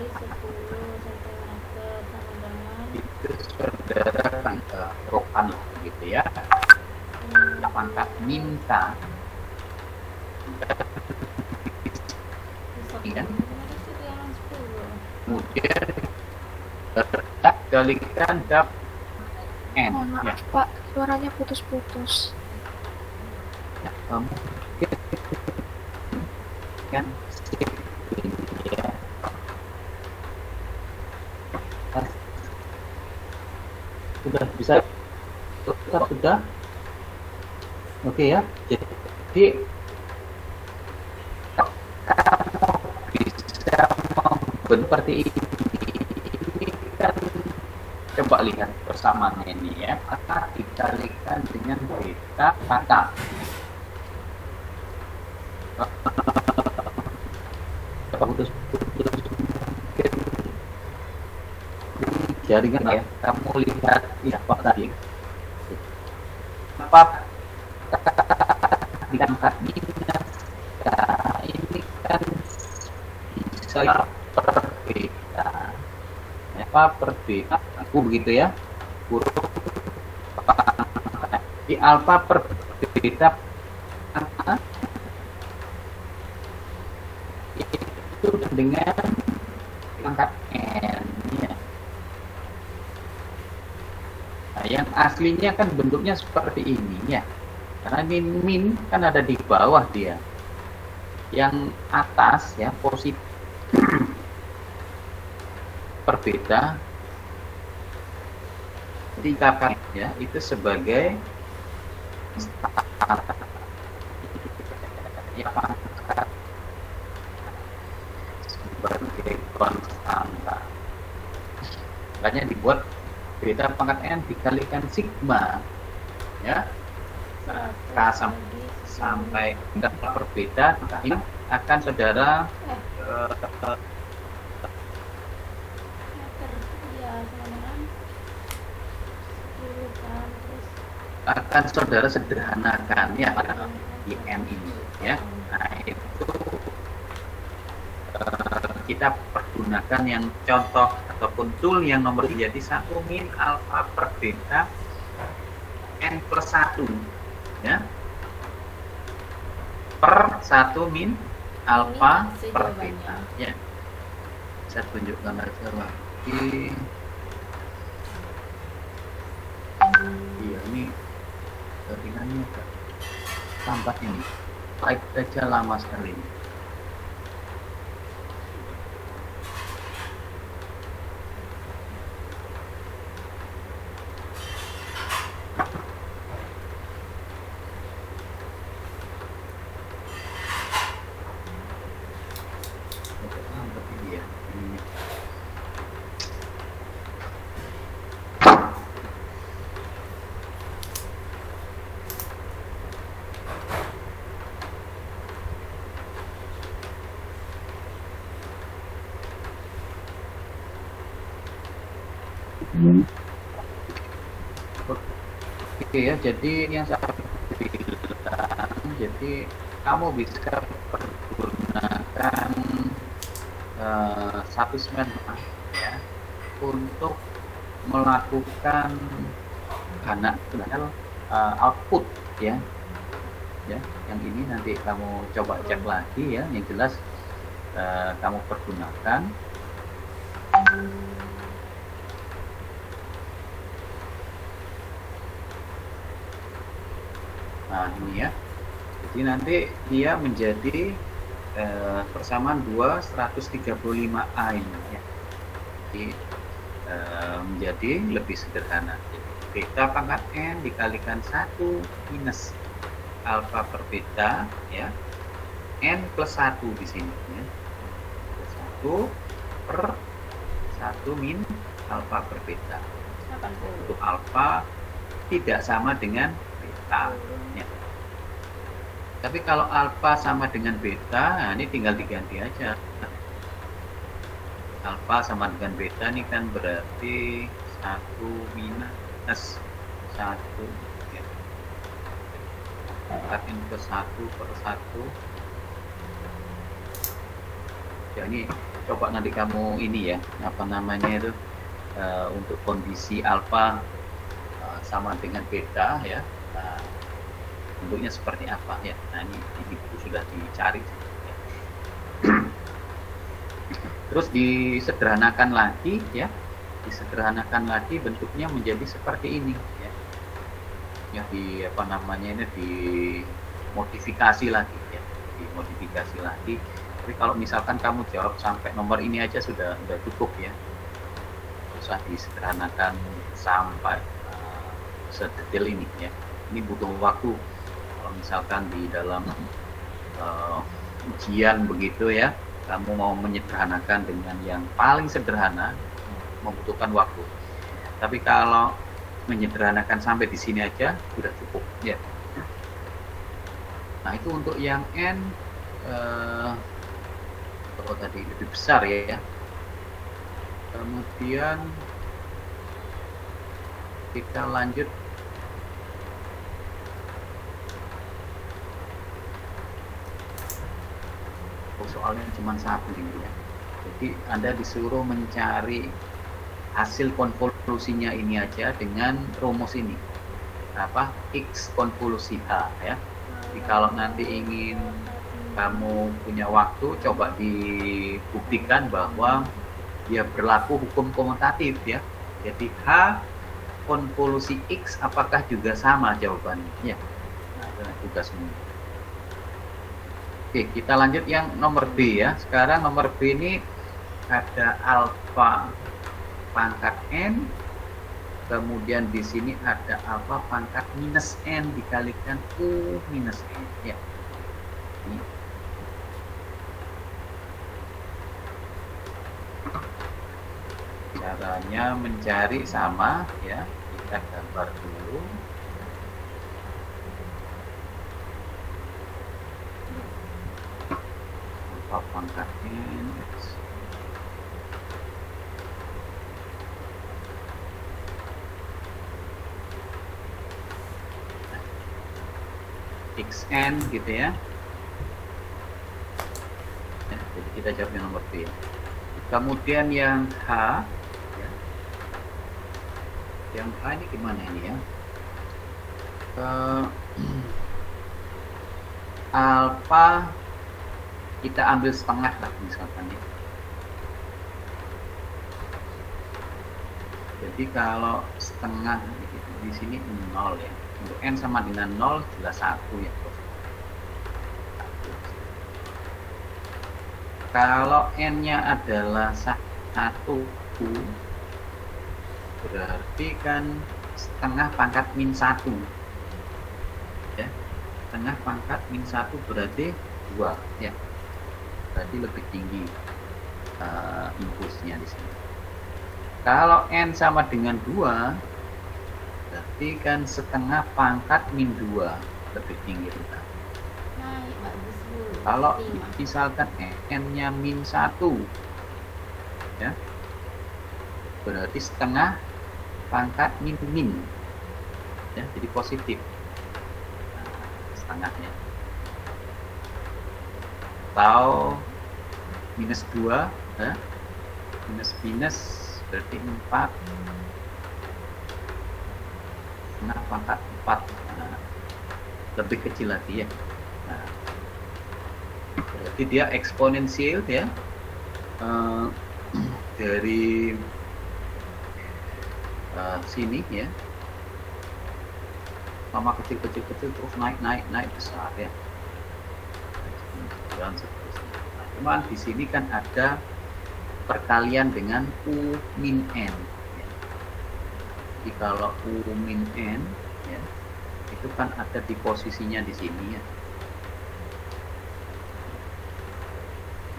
10 cm sama dengan itu saudara kan rokan gitu ya, pangkat minta ya. Kemudian kalikan dap N Mohon ya. maaf Pak, suaranya putus-putus. Ya, kamu kan ya. Sudah bisa, sudah oke ya. Jadi kamu bisa membentuk seperti ini kan, coba lihat persamaan ini ya, maka dikalikan dengan beta kata putus-putus mungkin jaringan ya. Kamu lihat apa tadi, apa diangkat minus ini kan bisa berbeda ya, apa berbeda aku begitu ya, huruf di alfa berbeda itu dengan pangkat N ya. Nah, yang aslinya kan bentuknya seperti ini ya, karena ini min kan ada di bawah dia, yang atas ya positif berbeda dikatakan ya itu sebagai ya pangkat sebagai konstanta, makanya dibuat beta pangkat N dikalikan sigma ya. Nah, K sampai tingkat berbeda, ini akan saudara akan saudara sederhanakan ya di N ini ya. Nah itu kita pergunakan yang contoh ataupun tool yang nomor jadi 1 min alfa per beta N plus 1 ya, per 1 min alfa per beta ya. Saya tunjukkan aja lagi. Iya ini jaringannya tampak ini like aja lama sekali ini. Oke ya, jadi yang saya bilang, jadi kamu bisa pergunakan satu semester ya untuk melakukan output ya. Ya, yang ini nanti kamu coba cek lagi ya, yang jelas kamu pergunakan. Nah ini ya, jadi nanti dia menjadi persamaan 135A ini ya. Jadi menjadi lebih sederhana. Jadi, beta pangkat N dikalikan 1 minus alfa per beta ya, N plus 1 di sini ya. 1 per 1 min alfa per beta. 80. Untuk alfa tidak sama dengan beta ya. Tapi kalau alfa sama dengan beta, nah ini tinggal diganti aja. Alfa sama dengan beta ini kan berarti 1 minus 1 ya. N plus 1 per 1. Ya ini coba nanti kamu ini ya, apa namanya itu, untuk kondisi alfa sama dengan beta ya. Nah, bentuknya seperti apa ya. Nah ini buku sudah dicari ya. Terus disederhanakan lagi ya, disederhanakan lagi bentuknya menjadi seperti ini ya. Ya di apa namanya ini dimodifikasi lagi ya, dimodifikasi lagi. Tapi kalau misalkan kamu jawab sampai nomor ini aja sudah cukup ya, usah disederhanakan sampai sedetail ini ya. Ini butuh waktu. Kalau misalkan di dalam ujian begitu ya, kamu mau menyederhanakan dengan yang paling sederhana, membutuhkan waktu. Tapi kalau menyederhanakan sampai di sini aja sudah cukup ya. Nah itu untuk yang N tadi lebih besar ya. Kemudian kita lanjut soalnya cuma satu gitu ya. Jadi Anda disuruh mencari hasil konvolusinya ini aja dengan rumus ini, apa, X konvolusi H ya. Jadi kalau nanti ingin kamu punya waktu, coba dibuktikan bahwa dia berlaku hukum komutatif ya. Jadi H konvolusi X apakah juga sama jawabannya ya. Nah, itu juga semua. Oke, kita lanjut yang nomor B ya. Sekarang nomor B ini ada alfa pangkat N, kemudian di sini ada alfa pangkat minus N dikalikan U minus N ya. Ini. Caranya mencari sama ya, kita gambar dulu. Alfa pangkat N xn gitu ya. Jadi kita jawab yang nomor B. Kemudian yang H ya. Yang H ini gimana ini ya? Alfa kita ambil setengah lah misalkan ya. Jadi kalau setengah di sini 0 ya. Untuk N sama dengan 0 jelas 1 ya. Kalau N-nya adalah 1, berarti kan setengah pangkat min 1 ya. Setengah pangkat min 1 berarti 2 ya. Berarti lebih tinggi impulsnya di sini. Kalau N sama dengan 2, berarti kan setengah pangkat min 2 lebih tinggi. Kalau misalkan N-nya min 1 ya, berarti setengah pangkat min ya, jadi positif. Nah, setengahnya. Atau minus 2 ya. Minus berarti 4 nah pangkat 4, nah, lebih kecil lagi ya. Nah, berarti dia eksponensial ya, dari sini ya, sama kecil terus naik besar ya, dan seterusnya. Nah, cuman di sini kan ada perkalian dengan U min N ya. Jadi kalau U min N ya, itu kan ada di posisinya di sini ya,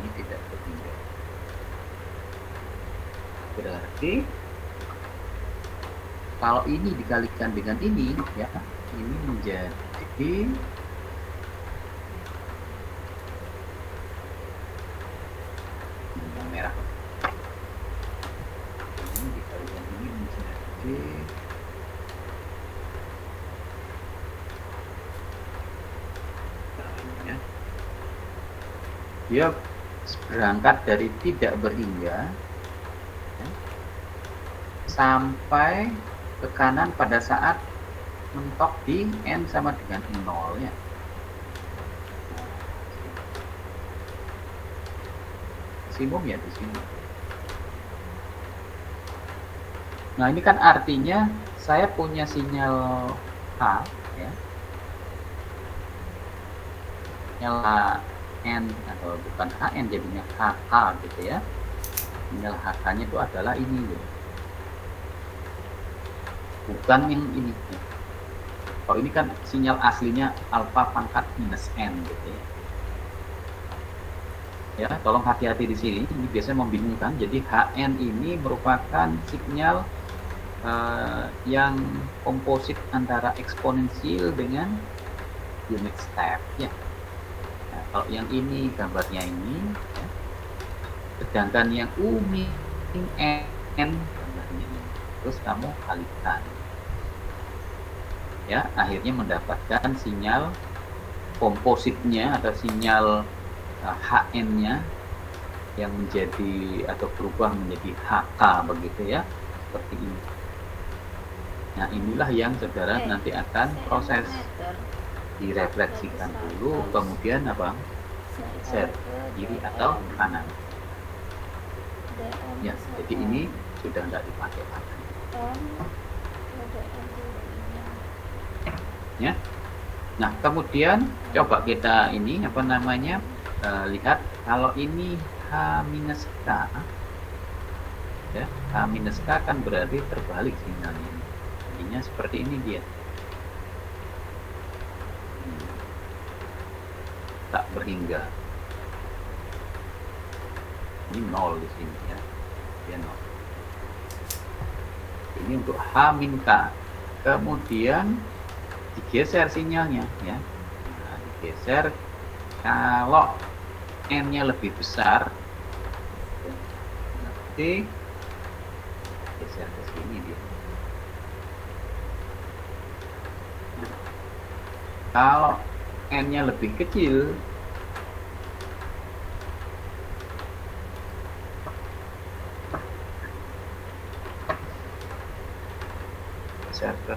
ini tidak berpindah. Berarti kalau ini dikalikan dengan ini ya, ini menjadi yang merah. Ini dikalikan ini menjadi ya. Dia berangkat dari tidak berhingga ya, sampai ke kanan pada saat mentok di N sama dengan 0 ya. Maksimum ya di sini. Nah, ini kan artinya saya punya sinyal H ya. Sinyal N atau bukan HN jadinya HH gitu ya. Sinyal HH-nya itu adalah ini gitu. Bukan yang ini ya. Kalau ini kan sinyal aslinya alfa pangkat minus N gitu ya. Ya, tolong hati-hati di sini. Ini biasanya membingungkan. Jadi HN ini merupakan sinyal yang komposit antara eksponensial dengan unit step ya. Nah, kalau yang ini gambarnya ini ya. Sedangkan yang U min N gambarnya ini. Terus kamu kalikan. Ya, akhirnya mendapatkan sinyal kompositnya atau sinyal HN-nya yang menjadi atau berubah menjadi HK begitu ya, seperti ini. Nah, inilah yang saudara nanti akan proses, direfleksikan dulu, kemudian apa? Set kiri atau kanan. Ya, jadi ini sudah tidak dipakai lagi. Ya. Nah, kemudian coba kita ini apa namanya lihat kalau ini H minus K ya, H minus K kan berarti terbalik sinyalnya, jadinya seperti ini dia, tak berhingga, ini 0 di sini ya, dia 0. Ini untuk H min K, kemudian digeser sinyalnya ya. Nah, digeser kalau N-nya lebih besar nanti geser ke sini dia. Nah, kalau N-nya lebih kecil geser ke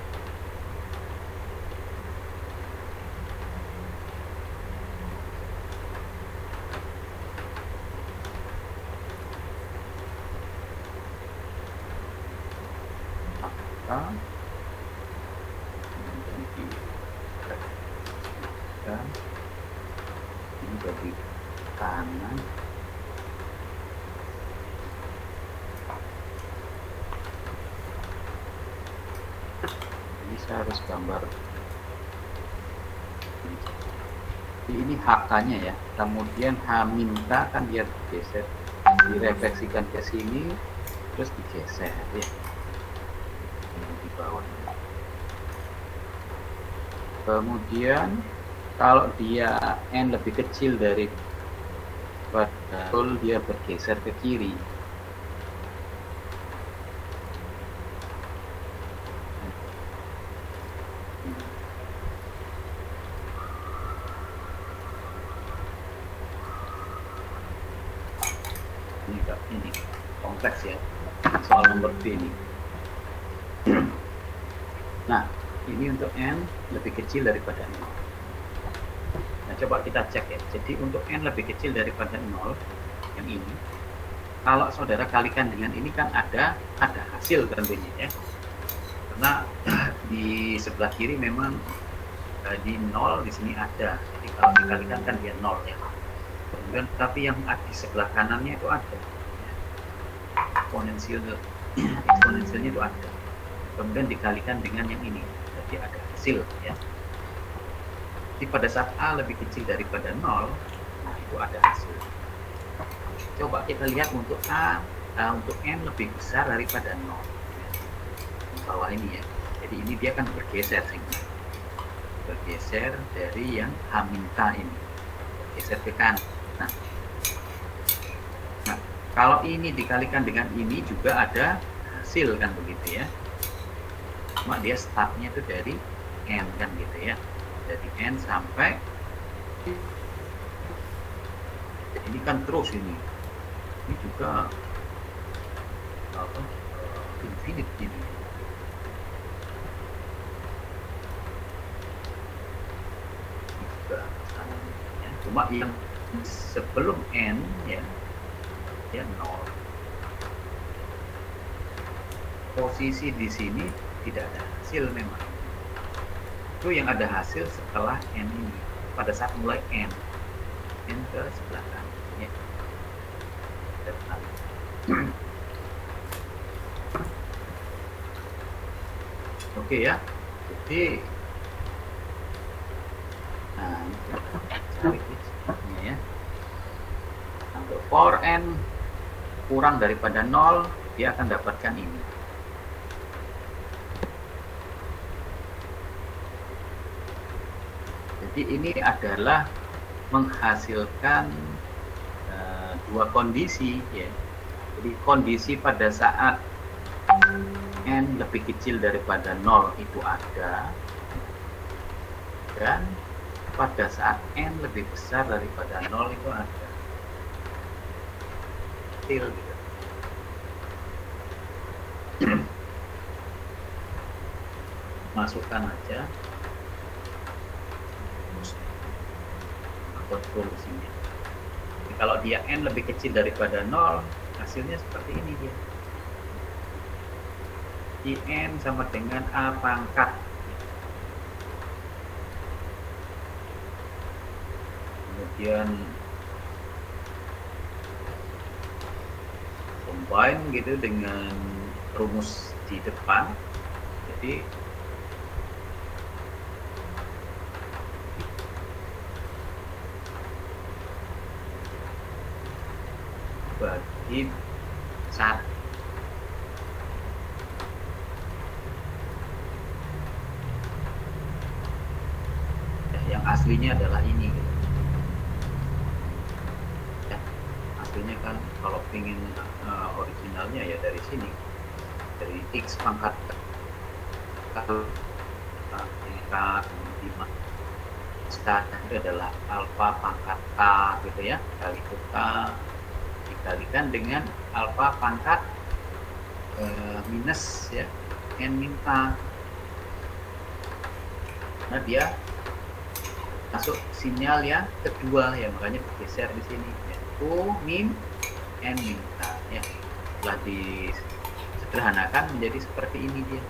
ini jadi kanan, ini saya harus gambar ini HK-nya ya, kemudian H min K kan dia digeser, direfleksikan ke sini terus digeser ya di bawah. Kemudian kalau dia N lebih kecil dari betul dia bergeser ke kiri. ini kompleks ya, soal nomor B ini. Nah, ini untuk n lebih kecil daripada 0. Nah, coba kita cek ya. Jadi untuk n lebih kecil daripada 0, yang ini, kalau saudara kalikan dengan ini kan ada hasil tentunya ya. Karena di sebelah kiri memang di 0, di sini ada. Jadi kalau dikalikan kan dia 0 ya. Kemudian tapi yang di sebelah kanannya itu ada. Eksponensialnya itu ada. Kemudian dikalikan dengan yang ini, jadi ada hasil ya. Jadi pada saat A lebih kecil daripada 0, nah itu ada hasil. Coba kita lihat untuk untuk N lebih besar daripada 0 di bawah ini ya. Jadi ini dia akan bergeser sehingga bergeser dari yang H-K ini, bergeser ke kanan. Nah, kalau ini dikalikan dengan ini juga ada hasil kan begitu ya. Cuma dia startnya itu dari N kan gitu ya, dari N sampai ini kan terus ini juga infinite ini. Ini juga sama ya. Cuma yang sebelum N ya dia 0. Posisi di sini tidak ada hasil memang. Itu yang ada hasil setelah N ini. Pada saat mulai N ke sebelah kanan. Ya. Oke ya. Jadi nah ini ya. Untuk for N kurang daripada 0, dia akan dapatkan ini. Jadi ini adalah menghasilkan dua kondisi ya. Jadi kondisi pada saat N lebih kecil daripada 0 itu ada, dan pada saat N lebih besar daripada 0 itu ada. Kecil gitu. Masukkan aja solusinya. Jadi kalau dia N lebih kecil daripada 0, hasilnya seperti ini dia. I N sama dengan A pangkat. Kemudian combine gitu dengan rumus di depan. Jadi bagi 1. Yang aslinya adalah ini gitu. Ya, aslinya kan kalau ingin originalnya ya dari sini, dari X pangkat pangkat 5 itu adalah alfa pangkat K gitu ya, kali K dikalikan dengan alfa pangkat minus ya N min K. Nah dia masuk sinyal yang kedua ya, makanya bergeser di sini yaitu min N min K ya. Setelah disederhanakan menjadi seperti ini dia,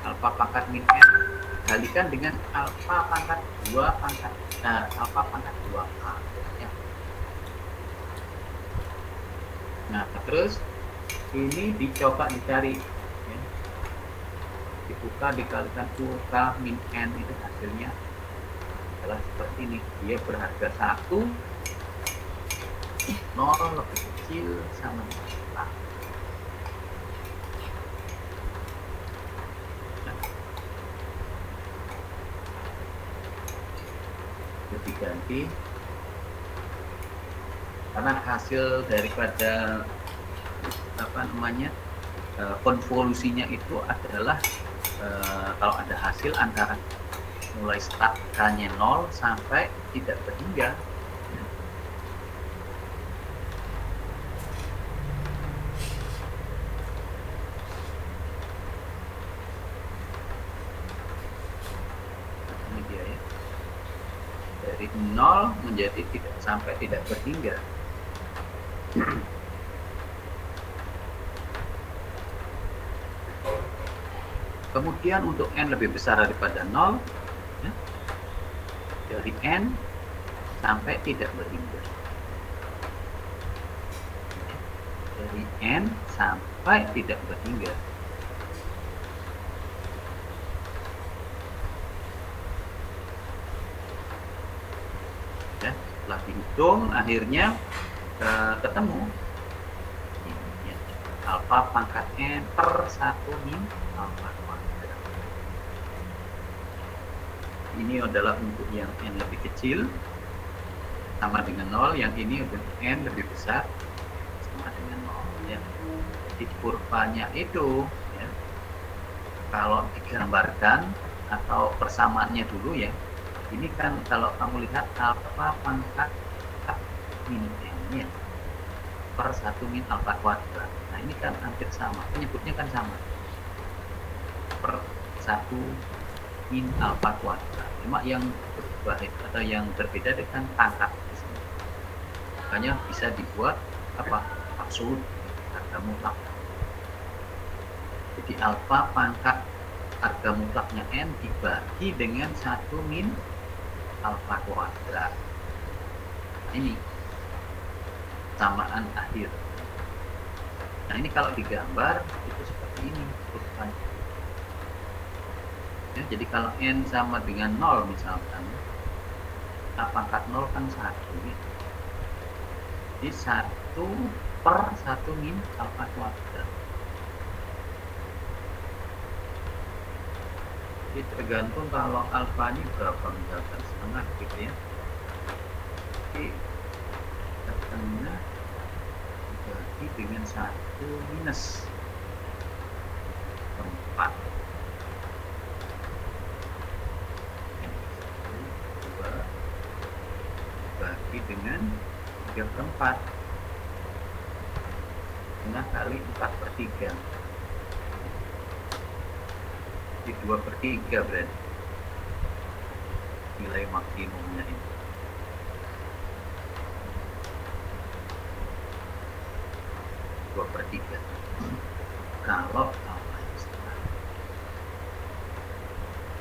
alfa pangkat min N kalikan dengan alfa pangkat 2 pangkat alfa pangkat 2K ya. Nah terus ini dicoba dicari ya. Dibuka dikalikan UK min N itu hasilnya adalah seperti ini. Dia berharga 1, 0 lebih kecil sama dengan K. Nah, diganti karena hasil daripada konvolusinya itu adalah kalau ada hasil antara mulai start K-nya 0 sampai tidak berhingga. nol menjadi tidak sampai tidak berhingga. Kemudian untuk n lebih besar daripada 0, ya, dari n sampai tidak berhingga. Dari n sampai tidak berhingga. Ya, setelah dihitung akhirnya ketemu ini, ya, alfa pangkat n per 1 min alfa kuadrat. Ini adalah untuk yang n lebih kecil sama dengan 0, yang ini untuk n lebih besar sama dengan 0, ya. Jadi kurvanya itu, ya, kalau digambarkan atau persamaannya dulu, ya, ini kan kalau kamu lihat alfa pangkat min n, ya, per 1 min alfa kuadrat. Nah ini kan hampir sama, penyebutnya kan sama, per 1 min alfa kuadrat. Cuma yang berubah atau yang berbeda dengan pangkat di sini. Makanya bisa dibuat apa? Absolut, harga mutlak. Jadi alfa pangkat harga mutlaknya n dibagi dengan 1 min alfa kuadrat. Nah, ini samaan akhir. Nah ini kalau digambar itu seperti ini kurvanya. Ya, jadi kalau n sama dengan 0 misalkan, a pangkat 0 kan 1, ya. Jadi 1 per 1 min alfa kuadrat. Jadi tergantung kalau alfanya berapa, misalkan setengah gitu, ya. Jadi setengah dibagi dengan 1 minus 4. 2 bagi dengan 3/4. Setengah kali 4/3. Jadi 2/3 berarti nilai maksimumnya ini. Dua per 3 kalau alfanya setengah.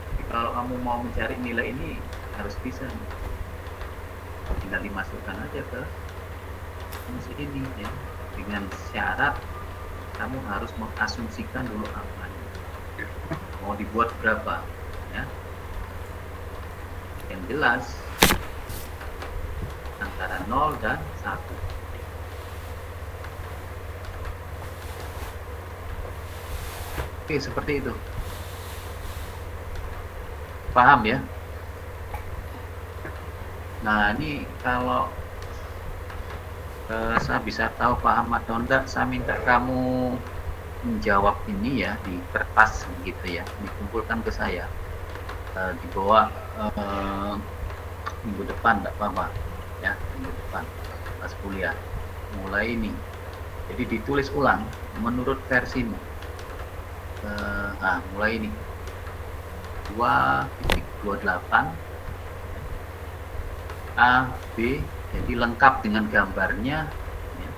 Jadi kalau kamu mau mencari nilai ini harus bisa, tinggal dimasukkan aja ke fungsi ini, ya, dengan syarat kamu harus mengasumsikan dulu alfanya mau dibuat berapa, ya. Yang jelas antara 0 dan 1. Oke, seperti itu. Paham, ya? Nah, ini kalau saya bisa tahu paham atau enggak, saya minta kamu menjawab ini, ya, di kertas gitu, ya, dikumpulkan ke saya, dibawa minggu depan, enggak apa-apa, ya, minggu depan pas kuliah mulai ini. Jadi ditulis ulang menurut versimu. Mulai ini 2.28 A, B, jadi lengkap dengan gambarnya, ya.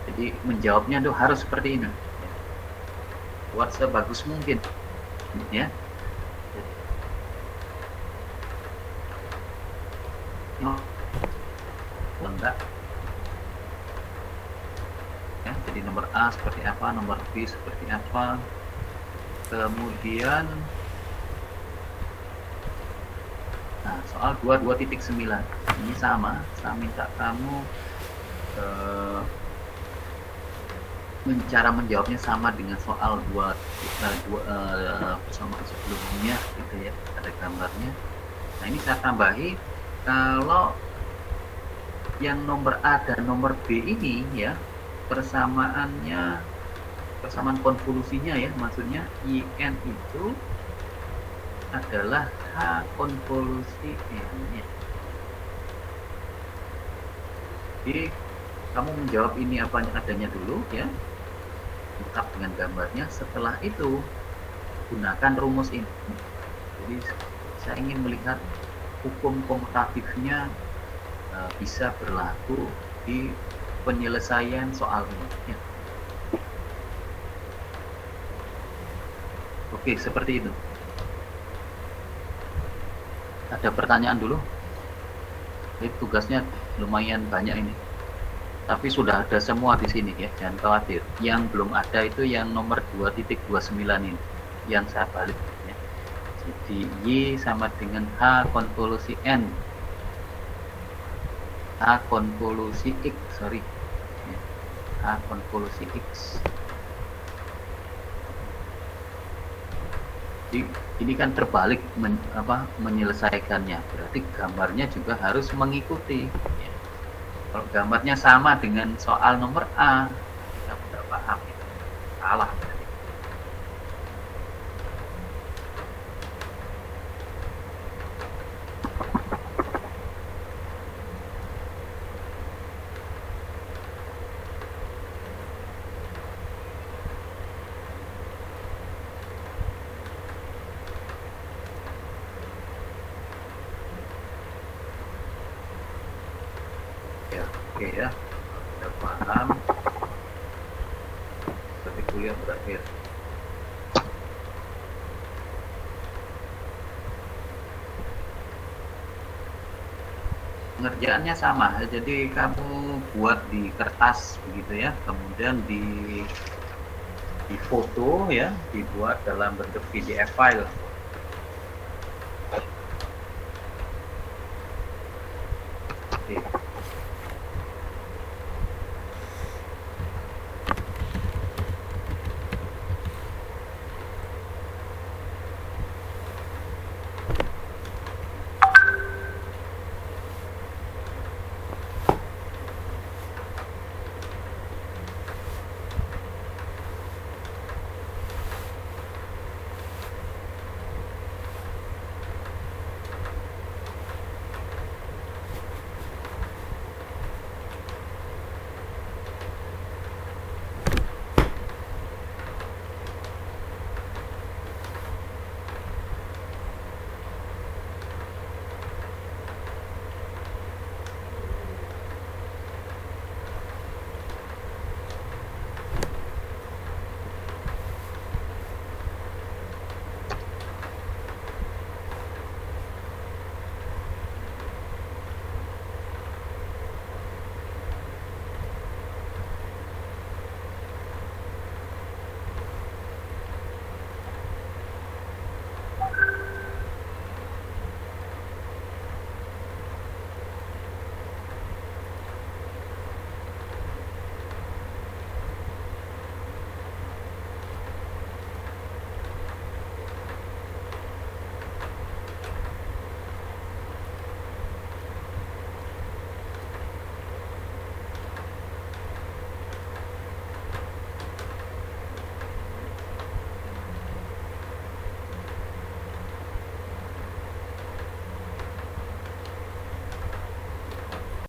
Jadi menjawabnya tuh harus seperti ini, ya. Buat sebagus mungkin, ya. Enggak, ya, jadi nomor A seperti apa, nomor B seperti apa. Kemudian soal 22.9 ini sama, saya minta kamu cara menjawabnya sama dengan soal persamaan sebelumnya gitu, ya, ada gambarnya. Nah ini saya tambahi, kalau yang nomor A dan nomor B ini, ya, persamaan konvolusinya, ya, maksudnya IN itu adalah H konvolusi N, ya. Jadi kamu menjawab ini apa adanya dulu, ya, lengkap dengan gambarnya. Setelah itu gunakan rumus ini. Jadi saya ingin melihat hukum komutatifnya bisa berlaku di penyelesaian soal ini. Ya. Oke, seperti itu. Ada pertanyaan dulu? Ini tugasnya lumayan banyak ini. Tapi sudah ada semua di sini ya, jangan khawatir. Yang belum ada itu yang nomor 2.29 ini, yang saya balik. Ya. Jadi Y sama dengan H konvolusi N. H konvolusi X, sorry. Ya. H konvolusi X. Jadi ini kan terbalik menyelesaikannya, berarti gambarnya juga harus mengikuti. Ya. Kalau gambarnya sama dengan soal nomor A, kita sudah paham itu salah. Oke ya, sudah paham. Seperti kuliah berakhir. Pengerjaannya sama, jadi kamu buat di kertas begitu ya, kemudian di foto ya, dibuat dalam bentuk PDF file. Oke.